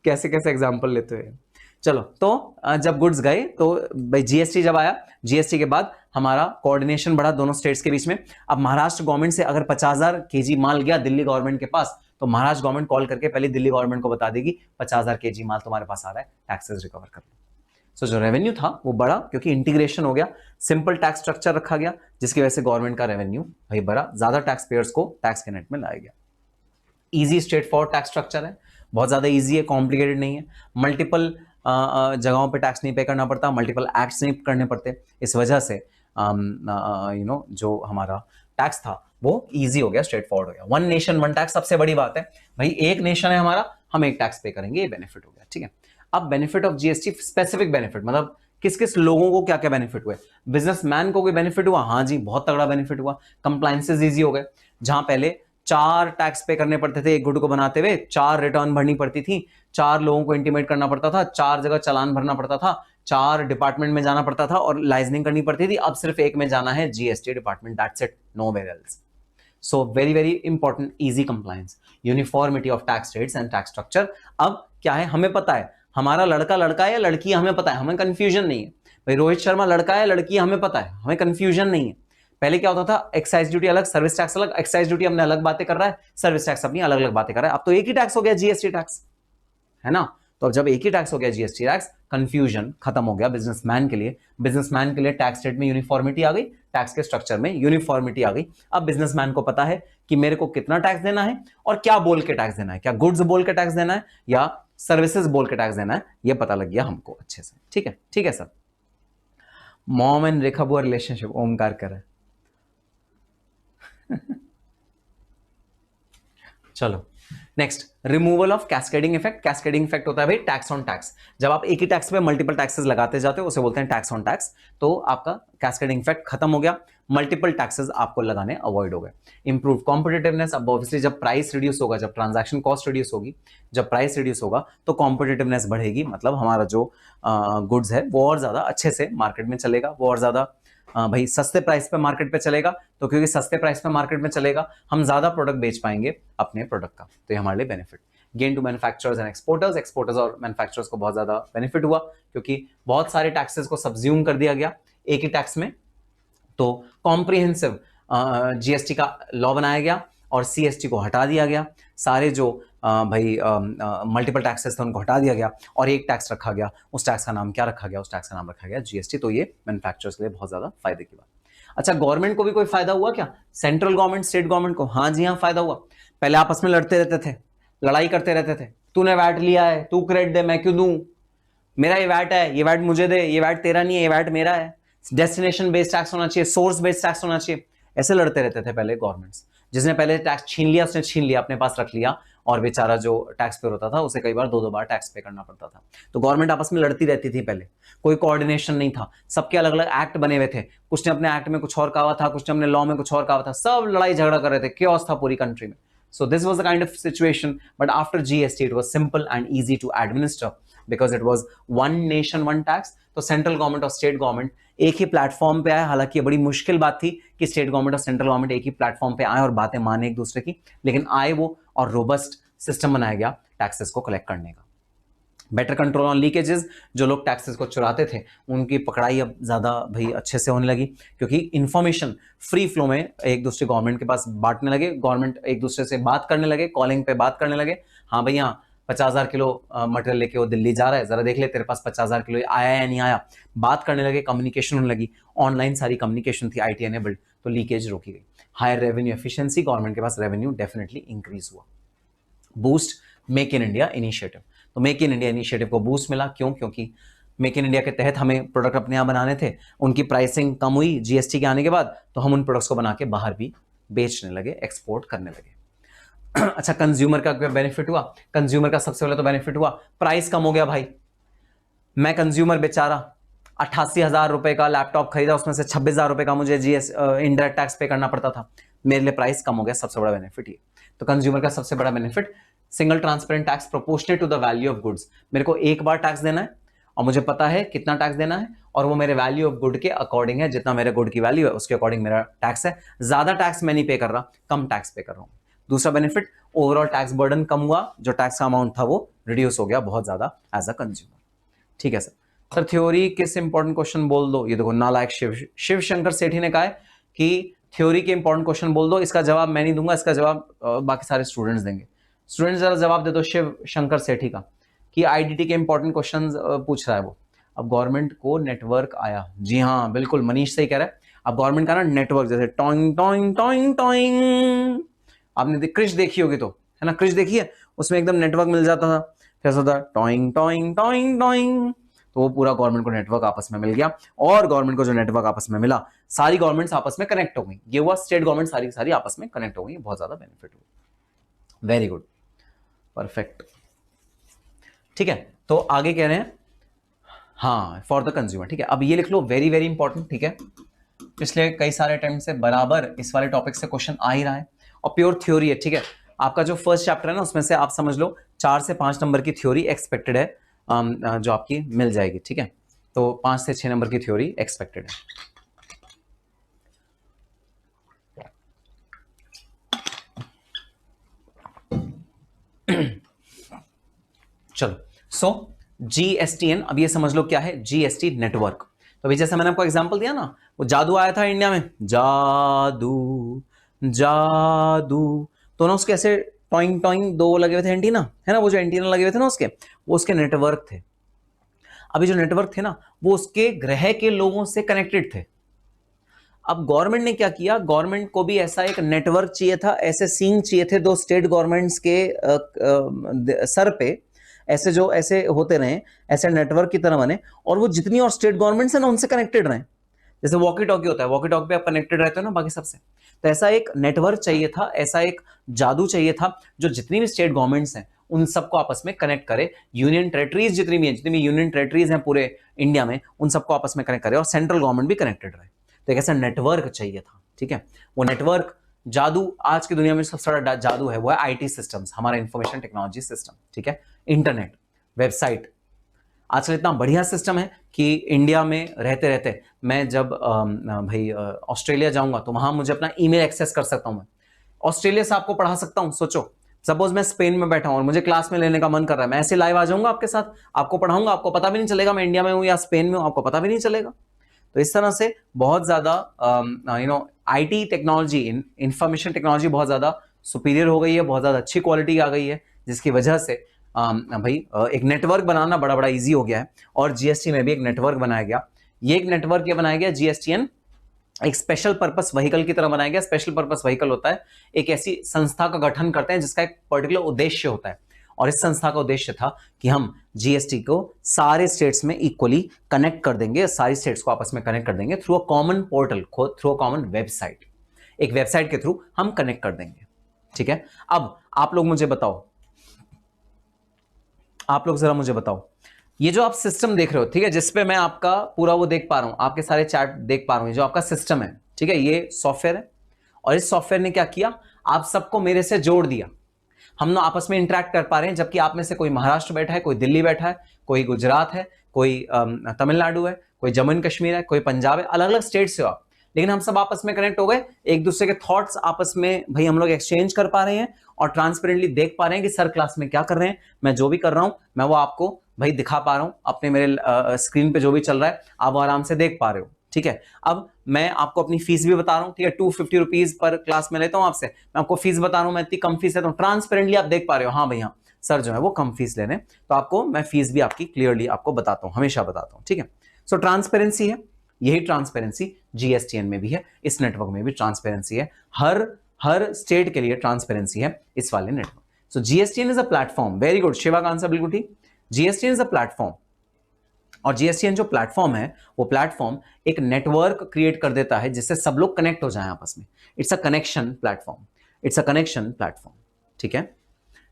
Speaker 1: कैसे कैसे एग्जांपल लेते हैं। चलो, तो जब गुड्स गए तो भाई जीएसटी जब आया, जीएसटी के बाद हमारा कोऑर्डिनेशन बढ़ा दोनों स्टेट्स के बीच में। अब महाराष्ट्र गवर्नमेंट से अगर 50,000 केजी माल गया दिल्ली गवर्नमेंट के पास, तो महाराष्ट्र गवर्नमेंट कॉल करके पहले दिल्ली गवर्नमेंट को बता देगी 50,000 केजी माल तुम्हारे पास आ रहा है, टैक्सेस रिकवर कर लो। सो जो रेवेन्यू था वो बढ़ा, क्योंकि इंटीग्रेशन हो गया, सिंपल टैक्स स्ट्रक्चर रखा गया, जिसकी वजह से गवर्नमेंट का रेवेन्यू भाई बढ़ा, ज्यादा टैक्स पेयर्स को टैक्स के नेट में लाया गया। Easy straight forward tax structure है, बहुत ज्यादा इजी है, कॉम्प्लिकेटेड नहीं है। मल्टीपल जगहों पे टैक्स नहीं पे करना पड़ता, मल्टीपल एक्ट्स नहीं करने पड़ते, इस वजह से जो हमारा टैक्स था वो इजी हो गया, स्ट्रेट फॉरवर्ड हो गया। वन नेशन वन टैक्स सबसे बड़ी बात है भाई, एक नेशन है हमारा, हम एक टैक्स पे करेंगे, ये बेनिफिट हो गया, ठीक है। अब benefit of GST, specific benefit मतलब किस किस लोगों को क्या क्या बेनिफिट हुए। बिजनेसमैन को कोई बेनिफिट हुआ, हाँ जी बहुत तगड़ा बेनिफिट हुआ, कंप्लायंसेस इजी हो गए। जहां पहले 4 टैक्स पे करने पड़ते थे एक गुड को बनाते हुए, 4 रिटर्न भरनी पड़ती थी, 4 लोगों को इंटीमेट करना पड़ता था, 4 जगह चालान भरना पड़ता था, 4 डिपार्टमेंट में जाना पड़ता था और लाइजनिंग करनी पड़ती थी, अब सिर्फ एक में जाना है, GST department, that's it, nowhere else. So very very important, easy compliance, uniformity of tax rates and tax structure. अब क्या है, हमें पता है हमारा लड़का लड़का है या लड़की, हमें पता है, हमें कंफ्यूजन नहीं है भाई, रोहित शर्मा लड़का है लड़की, हमें पता है, हमें कंफ्यूजन नहीं है। पहले क्या होता था, एक्साइज ड्यूटी अलग, सर्विस टैक्स अलग, एक्साइज ड्यूटी हमने अलग बातें कर रहा है, सर्विस टैक्स अपनी अलग अलग बातें कर रहा है। अब तो एक ही टैक्स हो गया, जीएसटी टैक्स, है ना। तो अब जब एक ही टैक्स हो गया जीएसटी टैक्स, कंफ्यूजन खत्म हो गया बिजनेसमैन के लिए। बिजनेसमैन के लिए टैक्स रेट में यूनिफॉर्मिटी आ गई, टैक्स के स्ट्रक्चर में यूनिफॉर्मिटी आ गई। अब बिजनेसमैन को पता है कि मेरे को कितना टैक्स देना है और क्या बोल के टैक्स देना है, क्या गुड्स बोल के टैक्स देना है या सर्विसेज बोल के टैक्स देना है, ये पता लग गया हमको अच्छे से, ठीक है, ठीक है सर। मॉम एंड रेखा बुआ रिलेशनशिप, ओमकार कर रहा है। चलो next, removal of cascading effect. Cascading effect होता है भाई टैक्स ऑन टैक्स, जब आप एक ही टैक्स पे मल्टीपल टैक्सेस लगाते जाते हो उसे बोलते हैं टैक्स ऑन टैक्स। तो आपका कैस्केडिंग इफेक्ट खत्म हो गया, मल्टीपल टैक्सेस आपको लगाने अवॉइड हो गए। इंप्रूव कॉम्पिटिटिवनेस, अब ऑब्वियसली जब प्राइस रिड्यूस होगा, जब ट्रांजैक्शन कॉस्ट रिड्यूस होगी, जब प्राइस रिड्यूस होगा तो कॉम्पिटिटिवनेस बढ़ेगी, मतलब हमारा जो गुड्स है वो और ज्यादा अच्छे से मार्केट में चलेगा, वो और ज्यादा भाई सस्ते प्राइस पे मार्केट पे चलेगा। तो क्योंकि सस्ते प्राइस पे मार्केट में चलेगा, हम ज्यादा प्रोडक्ट बेच पाएंगे अपने प्रोडक्ट का, तो ये हमारे लिए benefit. Gain to manufacturers and exporters, exporters और मैन्युफैक्चरर्स को बहुत ज्यादा बेनिफिट हुआ, क्योंकि बहुत सारे टैक्सेस को सब्ज्यूम कर दिया गया एक ही टैक्स में। तो कॉम्प्रिहेंसिव जीएसटी का लॉ बनाया गया और सीएसटी को हटा दिया गया। सारे जो भाई मल्टीपल टैक्सेस थे उनको हटा दिया गया और एक टैक्स रखा गया। उस टैक्स का नाम क्या रखा गया? उस टैक्स का नाम रखा गया जीएसटी। तो ये मैन्युफैक्चरर्स के लिए बहुत ज्यादा फायदे की बात। अच्छा, गवर्नमेंट को भी कोई फायदा हुआ क्या? सेंट्रल गवर्नमेंट, स्टेट गवर्नमेंट को? हाँ जी हाँ, फायदा हुआ। पहले आपस में लड़ते रहते थे, लड़ाई करते रहते थे, तूने वैट लिया है, तू क्रेडिट दे, मैं क्यों दूं, मेरा ये वैट है, ये वैट मुझे दे, ये वैट तेरा नहीं है, ये वैट मेरा है, डेस्टिनेशन बेस्ड टैक्स होना चाहिए, सोर्स बेस्ड टैक्स होना चाहिए। ऐसे लड़ते रहते थे पहले गवर्नमेंट्स। जिसने पहले टैक्स छीन लिया उसने छीन लिया, अपने पास रख लिया, और बेचारा जो टैक्स पेयर होता था उसे कई बार दो बार टैक्स पे करना पड़ता था। तो गवर्नमेंट आपस में लड़ती रहती थी पहले, कोई कोऑर्डिनेशन नहीं था, सबके अलग अलग एक्ट बने हुए थे, कुछ ने अपने एक्ट में कुछ और कहा था, कुछ ने अपने लॉ में कुछ और कहा था, सब लड़ाई झगड़ा कर रहे थे, chaos था पूरी कंट्री में। So this was the kind of situation, but after GST it was simple and easy to administer because it was one nation one tax. तो सेंट्रल गवर्नमेंट और स्टेट गवर्नमेंट एक ही प्लेटफॉर्म पे आए। हालांकि ये बड़ी मुश्किल बात थी कि स्टेट गवर्नमेंट और सेंट्रल गवर्नमेंट एक ही प्लेटफॉर्म पे आए और बातें माने एक दूसरे की, लेकिन आए वो, और रोबस्ट सिस्टम बनाया गया टैक्सेस को कलेक्ट करने का। बेटर कंट्रोल ऑन लीकेजेस, जो लोग टैक्सेस को चुराते थे उनकी पकड़ाई अब ज्यादा भाई अच्छे से होने लगी, क्योंकि इंफॉर्मेशन फ्री फ्लो में एक दूसरे गवर्नमेंट के पास बांटने लगे, गवर्नमेंट एक दूसरे से बात करने लगे, कॉलिंग पे बात करने लगे। हाँ भैया 50,000 किलो मटेरियल लेके वो दिल्ली जा रहा है, जरा देख ले तेरे पास 50,000 किलो आया या नहीं आया। बात करने लगे, कम्युनिकेशन होने लगी, ऑनलाइन सारी कम्युनिकेशन थी, IT एनेबल्ड, तो लीकेज रोकी गई। हायर रेवेन्यू एफिशिएंसी, गवर्नमेंट के पास रेवेन्यू डेफिनेटली इंक्रीज हुआ। Boost make in India initiative, तो मेक इन इंडिया इनिशिएटिव को बूस्ट मिला। क्यों? क्योंकि मेक इन इंडिया के तहत हमें प्रोडक्ट अपने यहाँ बनाने थे, उनकी प्राइसिंग कम हुई जीएसटी के आने के बाद, तो हम उन प्रोडक्ट्स को बना के बाहर भी बेचने लगे, एक्सपोर्ट करने लगे। अच्छा, कंज्यूमर का क्या बेनिफिट हुआ? कंज्यूमर का सबसे पहले तो बेनिफिट हुआ, प्राइस कम हो गया भाई। मैं कंज्यूमर बेचारा 88,000 रुपए का लैपटॉप खरीदा, उसमें से 26,000 रुपए का मुझे इंडायरेक्ट टैक्स पे करना पड़ता था, मेरे लिए प्राइस कम हो गया, सबसे बड़ा बेनिफिट ये। तो कंज्यूमर का सबसे बड़ा benefit, single transparent tax proportionate to the value of goods. मेरे को एक बार टैक्स देना है और मुझे पता है कितना टैक्स देना है, और वो मेरे वैल्यू ऑफ गुड के अकॉर्डिंग है, जितना मेरे गुड की वैल्यू है उसके अकॉर्डिंग मेरा टैक्स है। ज्यादा टैक्स मैं नहीं पे कर रहा, कम टैक्स पे कर रहा हूं। दूसरा बेनिफिट, ओवरऑल टैक्स बर्डन कम हुआ, जो टैक्स का अमाउंट था वो रिड्यूस हो गया बहुत ज्यादा एज अ कंज्यूमर। ठीक है सर थ्योरी किस इंपॉर्टेंट क्वेश्चन बोल दो। ये देखो नालायक शिव शंकर सेठी ने कहा है कि थ्योरी के इंपॉर्टेंट क्वेश्चन बोल दो। इसका जवाब मैं नहीं दूंगा, इसका जवाब बाकी सारे स्टूडेंट्स देंगे। स्टूडेंट्स जरा जवाब दे दो शिव शंकर सेठी का, कि आईडीटी के इंपॉर्टेंट क्वेश्चन पूछ रहा है वो। अब गवर्नमेंट को नेटवर्क आया, जी हाँ बिल्कुल मनीष सही कह रहा है। अब गवर्नमेंट का ना नेटवर्क, जैसे टॉइंग टॉइंग टॉइंग टॉइंग, आपने क्रिश देखी होगी तो, है ना, क्रिश देखी है, उसमें एकदम नेटवर्क मिल जाता था, कैसा होता टॉइंग टॉइंग टॉइंग टॉइंग। तो वो पूरा गवर्नमेंट को नेटवर्क आपस में मिल गया, और गवर्नमेंट को जो नेटवर्क आपस में मिला, सारी गवर्नमेंट्स आपस में कनेक्ट हो गई। ये हुआ स्टेट गवर्नमेंट सारी सारी आपस में कनेक्ट हो गई, बहुत ज्यादा बेनिफिट हुआ। Very good, perfect. ठीक है, तो आगे कह रहे हैं हाँ फॉर द कंज्यूमर। ठीक है, अब ये लिख लो, वेरी वेरी इंपॉर्टेंट। ठीक है, पिछले कई सारे टाइम से बराबर इस वाले टॉपिक से क्वेश्चन आ ही रहा है, और प्योर थ्योरी है। ठीक है, आपका जो फर्स्ट चैप्टर है ना, उसमें से आप समझ लो 4 से 5 नंबर की थ्योरी एक्सपेक्टेड है, जो आपकी मिल जाएगी। ठीक है, तो 5 से 6 नंबर की थ्योरी एक्सपेक्टेड है। चलो, सो जीएसटीएन, अब ये समझ लो क्या है जीएसटी नेटवर्क। तो अभी जैसे मैंने आपको एग्जांपल दिया ना, वो जादू आया था इंडिया में, जादू जादू, तो ना उसके ऐसे टॉइंग टॉइंग 2 लगे हुए थे एंटीना, है ना, वो जो एंटीना लगे हुए थे ना उसके, वो उसके नेटवर्क थे। अभी जो नेटवर्क थे ना, वो उसके ग्रह के लोगों से कनेक्टेड थे। अब गवर्नमेंट ने क्या किया, गवर्नमेंट को भी ऐसा एक नेटवर्क चाहिए था, ऐसे सीन चाहिए थे 2 स्टेट गवर्नमेंट्स के सर पे, ऐसे जो ऐसे होते रहे, ऐसे नेटवर्क की तरह बने, और वो जितनी और स्टेट गवर्नमेंट्स है ना उनसे कनेक्टेड रहे। जैसे वॉकी टॉकी होता है, वॉकी टॉकी पे आप कनेक्टेड रहते हो ना बाकी सबसे, तो ऐसा एक नेटवर्क चाहिए था, ऐसा एक जादू चाहिए था, जो जितनी भी स्टेट गवर्नमेंट्स हैं उन सबको आपस में कनेक्ट करे। यूनियन टेरिटरीज जितनी भी यूनियन टेरिटरीज हैं पूरे इंडिया में, उन सबको आपस में कनेक्ट करे, और सेंट्रल गवर्नमेंट भी कनेक्टेड रहे। तो एक ऐसा नेटवर्क चाहिए था। ठीक है, वो नेटवर्क जादू, आज की दुनिया में सबसे बड़ा जादू है वो है आईटी सिस्टम्स, हमारा इंफॉर्मेशन टेक्नोलॉजी सिस्टम। ठीक है, इंटरनेट, वेबसाइट, आजकल इतना बढ़िया सिस्टम है कि इंडिया में रहते रहते मैं जब भाई ऑस्ट्रेलिया जाऊंगा तो वहां मुझे अपना ईमेल एक्सेस कर सकता हूं। मैं ऑस्ट्रेलिया से आपको पढ़ा सकता हूं। सोचो, सपोज मैं स्पेन में बैठा हूं और मुझे क्लास में लेने का मन कर रहा है, मैं ऐसे लाइव आ जाऊंगा आपके साथ, आपको पढ़ाऊंगा, आपको पता भी नहीं चलेगा मैं इंडिया में हूं या स्पेन में हूं, आपको पता भी नहीं चलेगा। तो इस तरह से बहुत ज्यादा आईटी टेक्नोलॉजी, इंफॉर्मेशन टेक्नोलॉजी बहुत ज्यादा सुपीरियर हो गई है, बहुत ज्यादा अच्छी क्वालिटी आ गई है, जिसकी वजह से भाई एक नेटवर्क बनाना बड़ा बड़ा ईजी हो गया है, और जीएसटी में भी एक नेटवर्क बनाया गया। ये एक नेटवर्क ये बनाया गया जीएसटीएन, एक स्पेशल पर्पस व्हीकल की तरह बनाया गया। स्पेशल पर्पस व्हीकल होता है एक ऐसी संस्था का गठन करते हैं जिसका एक पर्टिकुलर उद्देश्य होता है, और इस संस्था का उद्देश्य था कि हम जीएसटी को सारे स्टेट्स में इक्वली कनेक्ट कर देंगे, सारी स्टेट्स को आपस में कनेक्ट कर देंगे through a common portal, through a common website. एक वेबसाइट के थ्रू हम कनेक्ट कर देंगे, ठीक है। अब आप लोग मुझे बताओ, आप लोग जरा मुझे बताओ, ये जो आप सिस्टम देख रहे हो, ठीक है, जिसपे मैं आपका पूरा वो देख पा रहा हूं, आपके सारे चैट देख पा रहा हूं, जो आपका सिस्टम है, ठीक है, ये सॉफ्टवेयर है, और इस सॉफ्टवेयर ने क्या किया, आप सबको मेरे से जोड़ दिया। हम ना आपस में इंटरेक्ट कर पा रहे हैं, जबकि आप में से कोई महाराष्ट्र बैठा है, कोई दिल्ली बैठा है, कोई गुजरात है, कोई तमिलनाडु है, कोई जम्मू एंड कश्मीर है, कोई पंजाब है, अलग अलग स्टेट से हो आप, लेकिन हम सब आपस में कनेक्ट हो गए। एक दूसरे के थॉट्स आपस में भाई हम लोग एक्सचेंज कर पा रहे हैं, और ट्रांसपेरेंटली देख पा रहे हैं कि सर क्लास में क्या कर रहे हैं, मैं जो भी कर रहा हूं मैं वो आपको भाई दिखा पा रहा हूं, अपने मेरे स्क्रीन पे जो भी चल रहा है आप वो आराम से देख पा रहे हो, ठीक है। अब मैं आपको अपनी फीस भी बता रहा हूं, ठीक है, 250 रुपीज पर क्लास में लेता हूं आपसे, मैं आपको फीस बता रहा हूं, मैं इतनी कम फीस लेता हूं, ट्रांसपेरेंटली आप देख पा रहे हो, हाँ भैया सर जो है वो कम फीस ले रहे हैं, तो आपको मैं फीस भी आपकी क्लियरली आपको बताता हूं, हमेशा बताता हूं, ठीक है। सो ट्रांसपेरेंसी है, यही ट्रांसपेरेंसी जीएसटीएन में भी है, इस नेटवर्क में भी ट्रांसपेरेंसी है, हर स्टेट के लिए ट्रांसपेरेंसी है इस वाले network. So GSTN is a platform, very good Shiva का आंसर बिल्कुल ठीक, जीएसटीएन इज अ प्लेटफॉर्म, और जीएसटीएन जो प्लेटफॉर्म है वो प्लेटफॉर्म एक नेटवर्क क्रिएट कर देता है जिससे सब लोग कनेक्ट हो जाएं आपस में। It's a connection platform, it's a connection platform, ठीक है।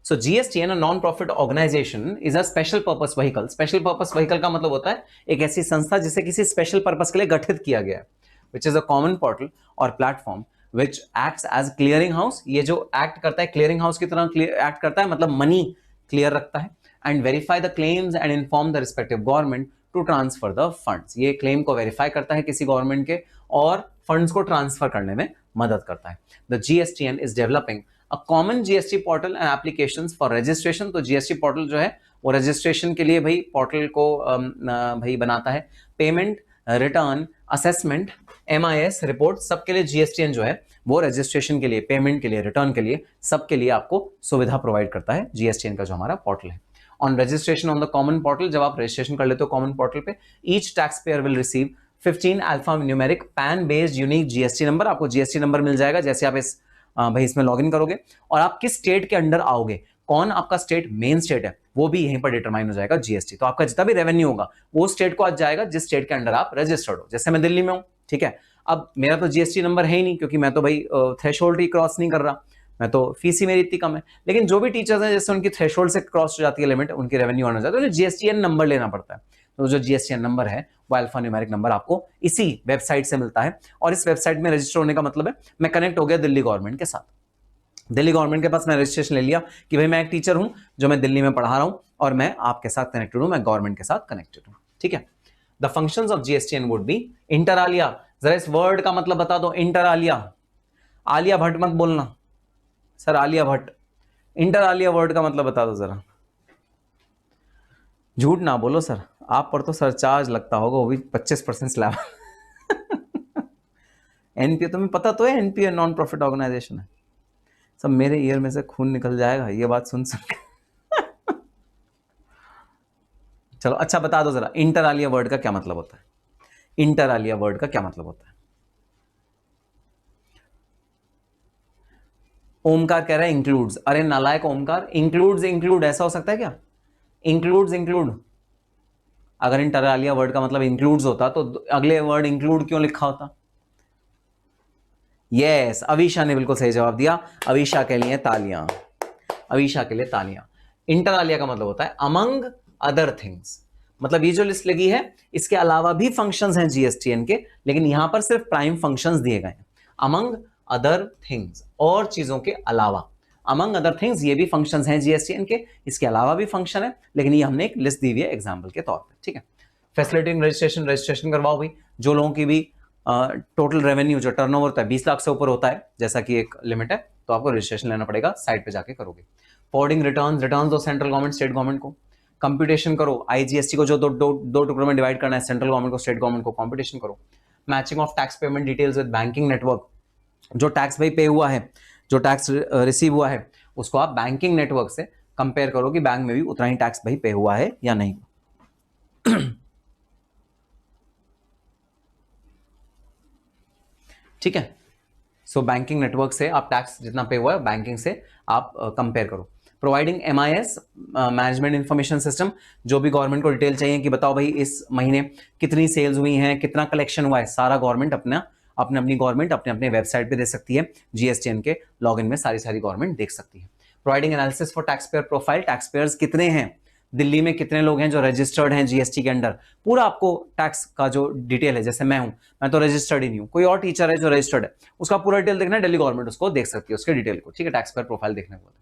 Speaker 1: So GSTN a non profit organisation is a special purpose vehicle. Special purpose vehicle का मतलब होता है एक ऐसी संस्था जिसे किसी स्पेशल पर्पस के लिए गठित किया गया है, which is a common portal और platform which acts as clearing house. ये जो एक्ट करता है क्लियरिंग हाउस की तरह एक्ट करता है, मतलब मनी क्लियर रखता है, and verify the claims and inform the respective government to transfer the funds. ये क्लेम को वेरीफाई करता है किसी गवर्नमेंट के, और फंड्स को ट्रांसफर करने में मदद करता है। The GSTN is developing a common GST portal and applications for registration. तो जीएसटी पोर्टल जो है वो रजिस्ट्रेशन के लिए भाई पोर्टल को भाई बनाता है। Payment, return, assessment, MIS report, सबके लिए जीएसटीएन जो है वो रजिस्ट्रेशन के लिए, पेमेंट के लिए, रिटर्न के लिए, सबके लिए आपको सुविधा प्रोवाइड करता है जीएसटीएन का जो हमारा पोर्टल है। On registration on the common portal, जब आप रजिस्ट्रेशन कर लेते हो कॉमन पोर्टल पे, each tax payer will receive 15 alpha numeric pan based unique GST number. आपको जीएसटी नंबर मिल जाएगा जैसे आप इस भाई इसमें लॉगिन करोगे, और आप किस स्टेट के अंडर आओगे, कौन आपका स्टेट मेन स्टेट है, वो भी यहीं पर डिटरमाइन हो जाएगा जीएसटी। तो आपका जितना भी रेवेन्यू होगा वो स्टेट को आज जाएगा जिस स्टेट के अंडर आप रजिस्टर्ड हो। जैसे मैं दिल्ली में हूं, ठीक है, अब मेरा तो जीएसटी नंबर है ही नहीं, क्योंकि मैं तो भाई थ्रेशोल्ड ही क्रॉस नहीं कर रहा, मैं तो फीस ही मेरी इतनी कम है। लेकिन जो भी टीचर्स हैं जैसे उनकी थ्रेशोल्ड से क्रॉस हो जाती है लिमिट, उनकी रेवेन्यू आना जाता है, तो जीएसटीएन नंबर लेना पड़ता है। तो जो जीएसटीएन नंबर है वो अल्फा न्यूमेरिक नंबर आपको इसी वेबसाइट से मिलता है, और इस वेबसाइट में रजिस्टर होने का मतलब है मैं कनेक्ट हो गया दिल्ली गवर्नमेंट के साथ। दिल्ली गवर्नमेंट के पास मैं रजिस्ट्रेशन ले लिया कि भाई मैं एक टीचर हूं जो मैं दिल्ली में पढ़ा रहा हूं, और मैं आपके साथ कनेक्टेड हूं, मैं गवर्नमेंट के साथ कनेक्टेड हूं, ठीक है। The functions of GSTN would be inter Alia. जरा इस वर्ड का मतलब बता दो, इंटर आलिया। आलिया भट्ट मत बोलना sir, Alia Bhatt, inter Alia word का मतलब बता दो जरा, झूठ ना बोलो सर, आप पर तो सरचार्ज लगता होगा, वो भी 25% स्लैब। एनपीए तुम्हें पता तो है, एनपीए नॉन प्रॉफिट ऑर्गेनाइजेशन है। सब मेरे ईयर में से खून निकल जाएगा ये बात सुन के। चलो अच्छा बता दो जरा, इंटर आलिया वर्ड का क्या मतलब होता है, इंटर आलिया वर्ड का क्या मतलब होता है। ओमकार कह रहा है इंक्लूड्स। अरे नालायक ओमकार, इंक्लूड्स इंक्लूड ऐसा हो सकता है क्या, इंक्लूड्स इंक्लूड, अगर इंटर आलिया वर्ड का मतलब इंक्लूड्स होता तो अगले वर्ड इंक्लूड क्यों लिखा होता। यस, अवीशा ने बिल्कुल सही जवाब दिया, अवीशा के लिए तालियां, अवीशा के लिए तालियां। इंटर आलिया का मतलब होता है अमंग अदर थिंग्स, मतलब ये जो लिस्ट लगी है इसके अलावा भी फंक्शंस हैं जीएसटीएन के, लेकिन यहां पर सिर्फ प्राइम फंक्शंस दिए गए हैं। अमंग अदर थिंग्स, और चीजों के अलावा, अमंग अदर थिंग्स ये भी फंक्शंस हैं जीएसटीएन के, इसके अलावा भी फंक्शन है, लेकिन ये हमने एक लिस्ट दी हुई है एग्जाम्पल के तौर पर, ठीक है। फैसिलिटेटिंग रजिस्ट्रेशन, रजिस्ट्रेशन करवाओ भाई, जो लोगों की भी टोटल रेवेन्यू जो टर्नओवर होता है 20 लाख से ऊपर होता है, जैसा कि एक लिमिट है, तो आपको रजिस्ट्रेशन लेना पड़ेगा, साइट पे जाके करोगे। फॉरवर्डिंग रिटर्न्स, रिटर्न्स दो सेंट्रल गवर्नमेंट स्टेट गवर्नमेंट को, कंप्यूटेशन करो, आईजीएसटी को जो दो टुकड़ों में डिवाइड करना है, सेंट्रल गवर्नमेंट को स्टेट गवर्नमेंट को, कंप्यूटेशन करो। Matching of tax payment details with banking network, जो टैक्स भाई पे हुआ है, जो टैक्स रिसीव हुआ है उसको आप बैंकिंग नेटवर्क से कंपेयर करो कि बैंक में भी उतना ही टैक्स भाई पे हुआ है या नहीं। ठीक है, सो बैंकिंग नेटवर्क से आप टैक्स जितना पे हुआ है बैंकिंग से आप कंपेयर करो। Providing MIS management information system, जो भी गवर्नमेंट को डिटेल चाहिए कि बताओ भाई इस महीने कितनी सेल्स हुई हैं, कितना कलेक्शन हुआ है, सारा गवर्नमेंट अपनी गवर्नमेंट अपने वेबसाइट पे दे सकती है। GSTN के लॉगिन में सारी गवर्नमेंट देख सकती है। Providing analysis for tax payer profile, tax payers कितने हैं, दिल्ली में कितने लोग हैं जो रजिस्टर्ड हैं GST के अंडर, पूरा आपको टैक्स का जो डिटेल है, जैसे मैं तो रजिस्टर्ड ही नहीं हूं, कोई और टीचर है जो रजिस्टर्ड है, उसका पूरा डिटेल देखना है, दिल्ली गवर्नमेंट उसको देख सकती है उसके डिटेल को। ठीक है, टैक्स पेयर प्रोफाइल देखने को।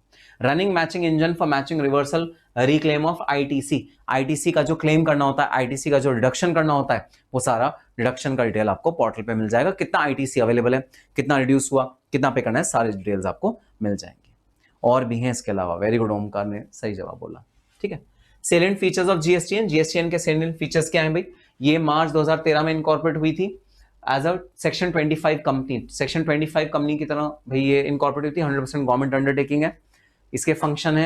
Speaker 1: Running matching engine for matching reversal reclaim of ITC का जो क्लेम करना होता है, ITC का जो डिडक्शन करना होता है, वो सारा डिडक्शन का डिटेल आपको पोर्टल पे मिल जाएगा। कितना ITC अवेलेबल है, कितना रिड्यूस हुआ, कितना पे करना है, सारे डिटेल्स आपको मिल जाएंगे। और भी हैं इसके अलावा। वेरी गुड, ओमकार ने सही जवाब बोला। ठीक है, सेलेंट फीचर्स ऑफ GSTN के सेलेंट फीचर्स क्या हैं भाई? ये मार्च 2013 में इनकॉर्पोरेट हुई थी as a section 25 company. Section 25 company की तरह भाई ये इनकॉर्पोरेट हुई थी, 100% गवर्नमेंट अंडरटेकिंग है। इसके फंक्शन है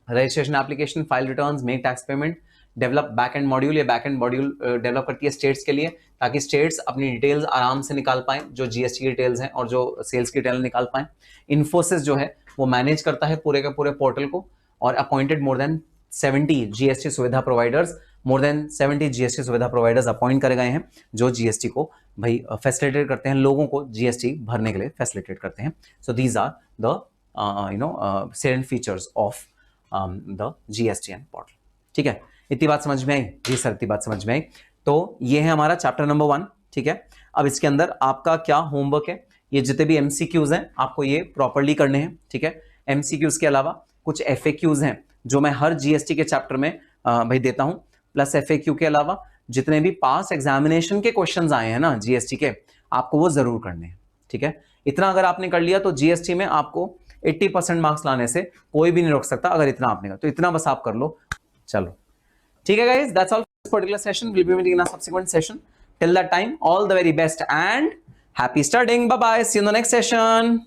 Speaker 1: registration application, file returns, make tax payment, develop back and module. ये बैक एंड मॉड्यूल डेवलप करती है स्टेट्स के लिए, ताकि स्टेट्स अपनी डिटेल्स आराम से निकाल पाएं, जो GST की डिटेल्स हैं और जो सेल्स की डिटेल निकाल पाएं। इन्फोसिस जो है वो मैनेज करता है पूरे के पूरे पोर्टल को, और अपॉइंटेड मोर देन 70 GST सुविधा प्रोवाइडर्स, मोर देन 70 GST सुविधा प्रोवाइडर्स अपॉइंट करे गए हैं, जो GST को भाई फैसिलिटेट करते हैं, लोगों को GST भरने के लिए फैसिलिटेट करते हैं। So these are the salient features of the GSTN portal. ठीक है, इतनी बात समझ में आई? जी सर, इतनी बात समझ में आई। तो ये है हमारा चैप्टर नंबर 1। ठीक है, अब इसके अंदर आपका क्या होमवर्क है, ये जितने भी MCQs हैं आपको ये प्रॉपरली करने हैं। ठीक है, MCQs के अलावा कुछ FAQs हैं जो मैं हर GST के चैप्टर में भाई देता हूं, प्लस FAQ के अलावा जितने भी पास एग्जामिनेशन के क्वेश्चंस आए हैं ना GST के, आपको वो जरूर करने हैं। ठीक है, इतना अगर आपने कर लिया तो GST में आपको 80% मार्क्स लाने से कोई भी नहीं रोक सकता। अगर इतना आपने कर, तो इतना बस आप कर लो। चलो ठीक है guys, that's all for this particular session. Will be meeting in a subsequent session. Till that time, all the very best and happy studying. Bye bye, see you in the next session.